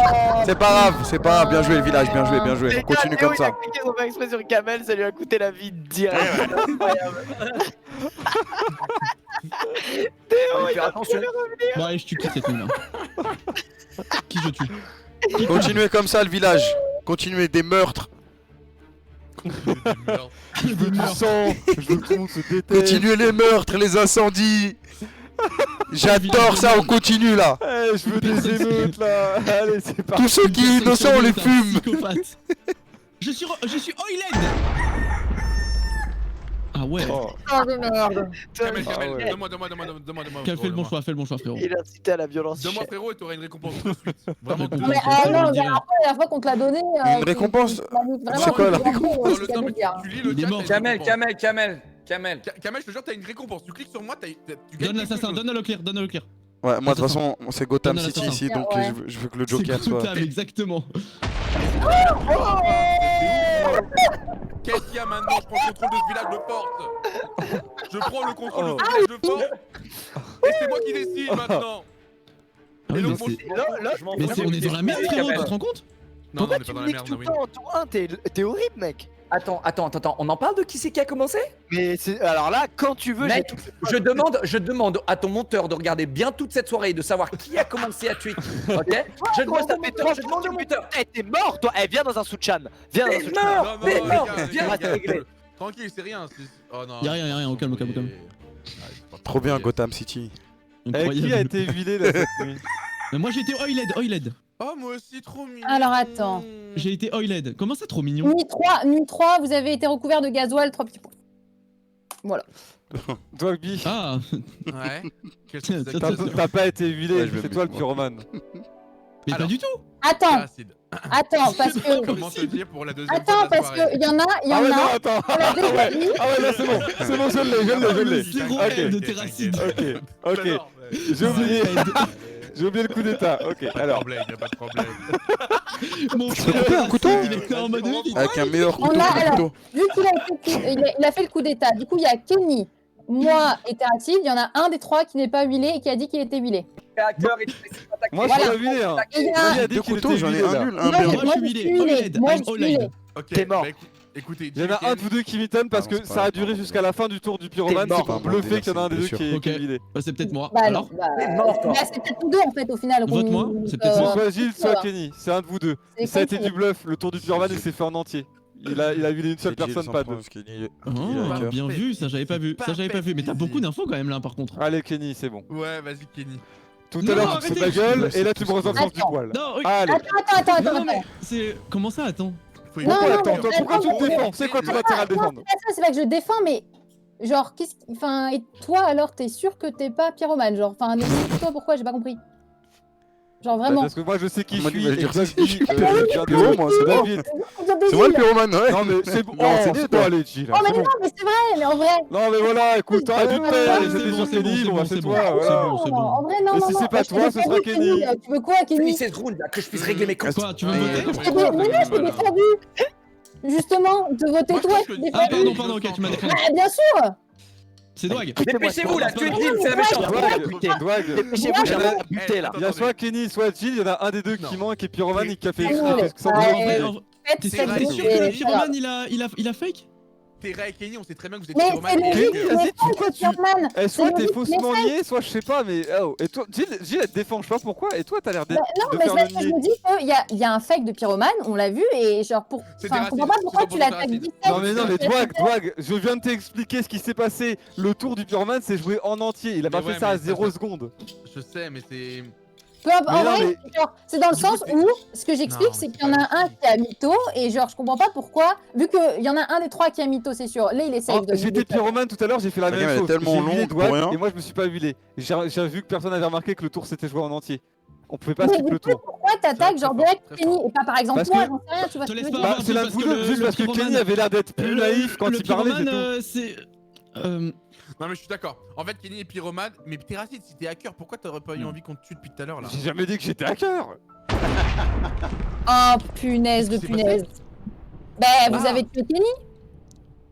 F: C'est pas grave, bien joué le village, bien joué, bien joué. On continue comme
B: Il a
F: ça.
B: cliqué son exprès sur Kamel, ça lui a coûté la vie direct. Incroyable.
E: Fais attention.
G: Bon, allez, je tue qui cette nuit là? Qui je tue?
F: Continuez comme ça le village. Continuez des meurtres.
C: Je veux du sang, je veux qu'on se déteste.
F: Continuez les meurtres, les incendies. J'adore ça, on continue là.
C: Eh, je veux des émeutes là. Allez, c'est parti.
F: Tous ceux qui sont innocents, on les fume.
G: Psychopathe. Je suis Oiled. Ah ouais.
C: Oh.
H: Oh de merde.
A: Kamel,
C: Ah ouais.
A: donne-moi.
G: Fais le bon choix, fais le bon choix, frérot.
B: Il a incité à la violence.
A: Donne-moi, frérot, et t'auras une récompense tout de suite. Vraiment,
G: Non,
H: Non, mais
G: je
H: non,
G: le
H: la
G: dirai.
H: dernière fois qu'on te l'a donné.
F: Une récompense? C'est quoi, la
A: Dans le temps, mais tu lis le
G: Il est
A: chat,
G: mort.
A: t'as une récompense.
E: Kamel.
A: Kamel, je te jure, t'as une récompense. Tu cliques sur moi, tu gagnes
G: Donne
A: quelque
G: l'assassin,
A: chose.
G: donne le clear, donne le clear.
F: Ouais, moi de toute façon, c'est Gotham
G: Donne
F: City
G: l'assassin.
F: ici, donc
H: Ouais.
F: je veux que le Joker
G: C'est
F: soit.
G: Gotham, exactement.
A: Qu'est-ce qu'il y a maintenant? Je prends le contrôle de ce village de force. Je prends le contrôle de ce village de force. Et c'est moi qui décide maintenant.
G: Ah oui,
A: Et
G: mais
A: donc, moi,
G: c'est- mais on est dans la merde, frérot, tu te rends compte?
A: Non,
B: Pourquoi
A: on est
B: tu
A: pas dans
B: me
A: la
B: niques
A: merde,
B: tout le
A: oui.
B: temps en tour 1? T'es horrible, mec.
E: Attends, on en parle de qui c'est qui a commencé?
B: Mais c'est alors là, quand tu veux, j'ai
E: Mec,
B: tout.
E: je demande à ton monteur de regarder bien toute cette soirée et de savoir qui a commencé à tuer qui. Ok? Je demande au monteur.
B: Eh, t'es mort, toi. Eh, viens dans un Suchan. Viens dans un
E: T'es
B: Suchan.
E: mort.
A: Non, non,
E: Mais
A: les
E: non,
A: gars,
E: viens,
A: les
E: c'est
A: gars,
E: réglé.
A: Tranquille, c'est rien. Oh non.
G: Y'a rien, au calme, au calme, au calme.
F: Trop bien Gotham City.
C: Eh, qui a
G: Incroyable.
C: été huilé là cette nuit?
G: Mais moi j'ai été Oiled.
A: Oh, moi aussi, trop mignon.
H: Alors, attends.
G: J'ai été Oiled. Comment ça, trop mignon?
H: Nuit 3, vous avez été recouvert de gasoil, 3 petits points. Voilà.
C: Dogby,
G: Ah,
A: Ouais. Qu'est-ce que c'est
G: T'as-
A: que ça?
C: t'as pas été huilé,
F: Ouais, je vais
C: c'est toi le
F: me-
C: pyromane.
G: mais pas
A: Alors.
G: du tout.
H: Attends,
A: Acide.
H: attends, parce que.
A: Comment te dire pour la deuxième fois
H: Attends,
A: de la
H: parce
A: soirée?
H: qu'il y en a,
C: Ah ouais, non, attends.
H: on l'a déjà dit.
C: Ah ouais, là c'est bon, je l'ai.
G: Zéro
C: Ok.
G: haine de Terracide.
C: Ok, j'ai oublié. J'ai oublié le coup d'état. Ok,
A: Y'a pas de
C: alors.
A: problème, y'a pas de problème.
G: Mon
F: peux couper un couteau
G: il était en mode oui,
F: Avec un meilleur
H: On
F: couteau
H: a-
F: que le
H: alors-
F: couteau.
H: Vu qu'il il a fait le coup d'état, du coup, il y a Kenny, moi et Terracide. Il y en a un des trois qui n'est pas huilé et qui a dit qu'il était huilé.
C: Moi je
H: Voilà.
C: suis pas huilé, hein.
H: Et il y
C: Qui
H: a-
C: a dit
F: Deux
C: qu'il
F: couteaux,
C: était
F: j'en ai
C: huilé,
F: un
C: là?
F: nul, un
H: Moi,
F: bien.
G: Moi,
H: moi,
G: je suis
H: je
G: huilé.
H: suis huilé.
G: Oiled,
H: Moi,
G: I'm
H: je suis
G: Oiled.
H: huilé.
A: Ok,
B: T'es mort.
A: bah, écoutez,
C: Il y en a un de vous deux qui m'étonne parce
F: Ah,
C: que
F: c'est pas
C: ça a
F: grave,
C: duré
F: pardon.
C: jusqu'à la fin du tour du pyromane,
B: T'es
C: c'est
B: mort.
C: pour bluffer qu'il y en a un des deux
F: Bien
C: qui est
G: Ok.
C: huilé.
G: Bah, c'est peut-être moi.
H: Bah
G: Alors
H: non, bah,
E: T'es mort, toi.
H: bah, c'est peut-être nous deux en fait au final.
G: Vote-moi,
H: qu'on-
G: c'est peut-être moi.
C: Soit Gilles, soit
H: voilà.
C: Kenny, c'est un de vous deux.
H: C'est
C: Ça a été
H: comme
C: du bluff, le tour du pyromane il s'est fait en entier. Il a huilé une seule
F: C'est Jill
C: personne,
F: sans
C: pas
F: point,
C: deux.
F: parce qu'il est-
G: Oh,
F: il a cœur.
G: bien vu, ça j'avais pas vu. Ça j'avais pas vu. Mais t'as beaucoup d'infos quand même là par contre.
C: Allez Kenny, c'est bon.
A: Ouais, vas-y, Kenny.
C: Tout
G: Non,
C: à l'heure tu te fais
G: arrêtez.
C: ta gueule et là tu me ressens le sens du
H: Attends.
C: poil.
G: Non, oui.
C: Allez.
H: Attends.
G: Non, mais c'est. Comment ça, attends?
A: Faut
H: Non,
C: Pourquoi
H: non,
C: attends,
H: mais
C: toi, pourquoi tu te
H: attends,
C: défends? C'est quoi ton intérêt à le
H: Non,
C: défendre?
H: c'est pas ça, c'est pas que je le défends, mais genre, enfin, et toi alors, t'es sûr que t'es pas pyromane, genre, enfin, explique-toi pourquoi, j'ai pas compris. Genre vraiment.
C: Parce que moi je sais qui
F: On
C: je
F: m'a dit,
C: suis
F: va
C: et
F: dire ça,
C: Dogby,
F: je suis
C: je viens de-
F: pyro, moi, c'est bon.
C: David.
F: C'est moi le pyromane, ouais.
C: Non mais c'est bon,
F: Non, c'est
C: c'est
F: dit,
C: toi
F: toi.
C: allez Gilles,
H: Oh mais
C: c'est bon.
H: non, mais c'est vrai, mais en vrai.
C: Non mais voilà, écoute, t'aurais dû te taire,
H: C'est
C: c'était
G: bon,
C: sur
G: c'est
C: Kenny,
G: bon,
C: bon bah
G: c'est
C: c'est
G: bon,
C: toi,
G: c'est
C: voilà.
G: bon. c'est
H: En vrai, non,
C: Et
H: non,
C: si
H: non.
C: c'est pas
H: je
C: toi,
H: t'ai
C: ce sera
H: défendu,
C: Kenny.
H: Tu veux quoi, Kenny?
E: Finis cette round là, que je puisse régler mes comptes.
G: Quoi, tu veux me
A: Ouais,
G: voter?
A: ouais,
H: Mais non, je t'ai défendu. Justement, de voter
A: Moi, je
H: toi,
A: pense
H: je
A: que-
H: t'ai
G: Ah,
H: défendu.
G: pardon, ok, tu m'as défendu.
H: Bah, bien sûr.
G: C'est Dwag.
E: Dépêchez-vous là, tu es
G: Dwag.
E: Gilles, c'est la méchante.
C: Dwag,
B: Dépêchez-vous, j'ai
A: Attends,
B: un buté là.
C: il y a soit Kenny, soit Gilles, il y en a un des deux qui
A: Non.
C: ment et qui est pyromane et qui a fait
H: Ouais.
C: exprès, parce que sans
H: Ouais.
C: doute,
G: En vrai,
C: il est-
G: en vrai,
H: Faites
G: t'es
H: cette
G: sûr que le
H: vidéo.
G: pyromane il a fake?
A: Terra et Kenny, on sait très bien que vous êtes
H: Mais
A: pyromane.
H: c'est
A: et
H: logique,
C: Kenny,
A: hacker.
C: vas-y,
H: mais
C: tu vois, tu-
H: Pyromane,
C: Eh, soit
H: c'est
C: t'es
H: logique,
C: faussement
H: mais
C: lié, soit je sais pas, mais oh. Et toi, Jill, elle te défend, je sais pas pourquoi. Et toi, t'as l'air d'être.
H: Non,
C: de
H: mais
C: faire
H: c'est
C: le
H: parce que je
C: nier.
H: me dis qu'il y a un fake de pyromane, on l'a vu, et genre pour.
A: C'est
H: Enfin, je
A: des
H: comprends pas
A: racistes,
H: pourquoi
A: c'est
H: tu
A: pas
H: l'attaques
A: pour des
H: 17.
C: Non mais Dwag, je viens de t'expliquer ce qui s'est passé. Le tour du Pyromane c'est joué en entier, il a pas
A: Mais ouais,
C: fait ça à
A: mais ça,
C: 0
A: ça-
C: secondes.
A: Je sais, mais c'est.
H: En
C: Mais non,
H: vrai, genre, c'est dans le
A: Du coup,
H: sens
A: c'est-
H: où ce que j'explique,
A: Non,
H: c'est
A: mais
H: qu'il y en a un qui a mytho, et genre, je comprends pas pourquoi, vu qu'il y en a un des trois qui a mytho, c'est sûr. Là, il est safe. donc
C: J'étais
H: il est safe.
C: Pyromane tout à l'heure, j'ai fait la
F: La
C: même
F: game, elle est
C: chose.
F: tellement
C: J'ai huilé
F: longue pour
C: Dwag
F: rien.
C: et moi je me suis pas huilé. J'ai vu que personne n'avait remarqué que le tour s'était joué en entier. On pouvait pas
H: Mais
C: skip
H: du
C: le
H: coup,
C: tour.
H: pourquoi t'attaques
A: Très
H: genre
A: fort,
H: direct
A: très
H: Kenny
A: fort.
H: et pas par exemple
C: Parce
H: moi,
C: que-
H: j'en sais rien, tu vois
G: Te
H: ce que je
G: laisse
H: veux
G: pas
H: dire.
C: Bah
G: avoir
C: c'est l'un de
G: parce
C: vous
G: que
C: deux, juste
G: le
C: parce que
G: pyromane-
C: Kenny avait l'air d'être plus naïf quand il parlait, c'est tout.
G: C'est.
A: Non, mais je suis d'accord. En fait, Kenny est pyromane, mais Terracide, si t'es hacker, pourquoi t'aurais pas eu envie qu'on te tue depuis tout à l'heure là?
C: J'ai jamais dit que j'étais hacker.
H: Oh punaise de
A: Qu'est-ce qui s'est
H: punaise. Bah, vous
A: Ah.
H: avez tué Kenny?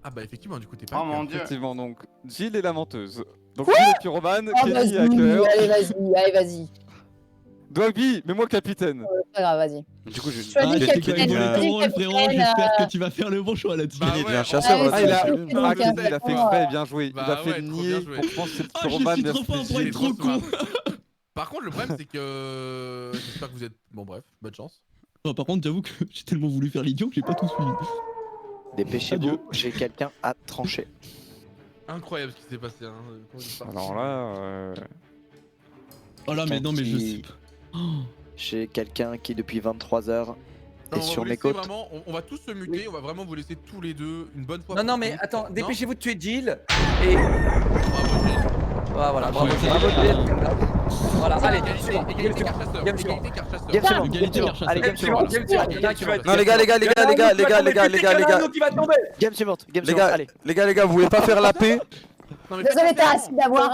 A: Ah, bah, effectivement, du coup, t'es pas
D: Oh
A: hacker.
D: mon dieu.
C: Effectivement donc, Jill est la menteuse. Donc Jill est Pyromane,
H: Oh,
C: Kenny
H: vas-y,
C: est hacker.
H: allez, vas-y.
C: Dwagby, mets-moi capitaine.
H: C'est pas grave, vas-y.
F: Du coup,
H: Choisis
G: Ah,
H: le
G: j'ai
H: capitaine,
G: quand même volé
H: choisis
G: ton
H: le
G: rôle, frérot.
H: capitaine,
G: J'espère que tu vas faire le bon choix là-dessus.
A: Bah
F: Kenny
A: ouais,
F: devient
A: oh,
F: chasseur.
H: ouais,
C: Ah, il a...
H: c'est
F: là-dessus.
H: bon.
C: Ah, Kenny, il a fait exprès, bien joué.
A: Bah
C: il a fait
A: ouais, trop
C: nier
A: bien joué.
C: pour prendre cette
G: Ah, je
C: Pyromane
G: suis
C: vers
G: trop fort pour
C: Jill.
G: être trop con.
A: Par contre, le problème, c'est que. J'espère que vous êtes. Bon, bref, bonne chance.
G: Oh, par contre, j'avoue que j'ai tellement voulu faire l'idiot que j'ai pas tout suivi.
B: Dépêchez-vous,
G: Adieu.
B: j'ai quelqu'un à trancher.
A: Incroyable ce qui s'est passé. Hein. Comment il est parti.
C: Alors là,
G: Oh là, mais non, mais je sais
B: Qui-
G: pas. Oh.
B: J'ai quelqu'un qui depuis 23 heures
A: Non,
B: est
A: on va
B: sur
A: vous
B: mes
A: laisser
B: côtes.
A: Vraiment, on va tous se muter, on va vraiment vous laisser tous les deux une bonne fois.
E: Non, non,
A: pour
E: mais
A: toutes.
E: attends,
A: Non
E: dépêchez-vous de tuer Jill. Et.
A: Bravo, Jill.
E: Ah, voilà, bravo,
A: Ouais,
E: bravo,
A: ouais.
E: Jill. Voilà, allez,
A: Égalité,
E: c'est bon.
A: égalité car chasseur.
E: Game suivant.
A: Égalité car chasseur.
B: Game suivant,
G: Égalité,
B: game suivant.
G: cherche
B: Allez,
G: ça.
B: game suivant.
E: Game suivant, il y en a un qui va-
F: Non, les gars,
E: Il y en a un qui va tomber, qui va tomber.
B: Game suivante, game
F: Les
B: suivante,
F: gars,
B: allez.
F: les gars, vous voulez pas faire la paix?
A: Non, mais
H: Désolé,
A: faites
H: Terracide, d'avoir.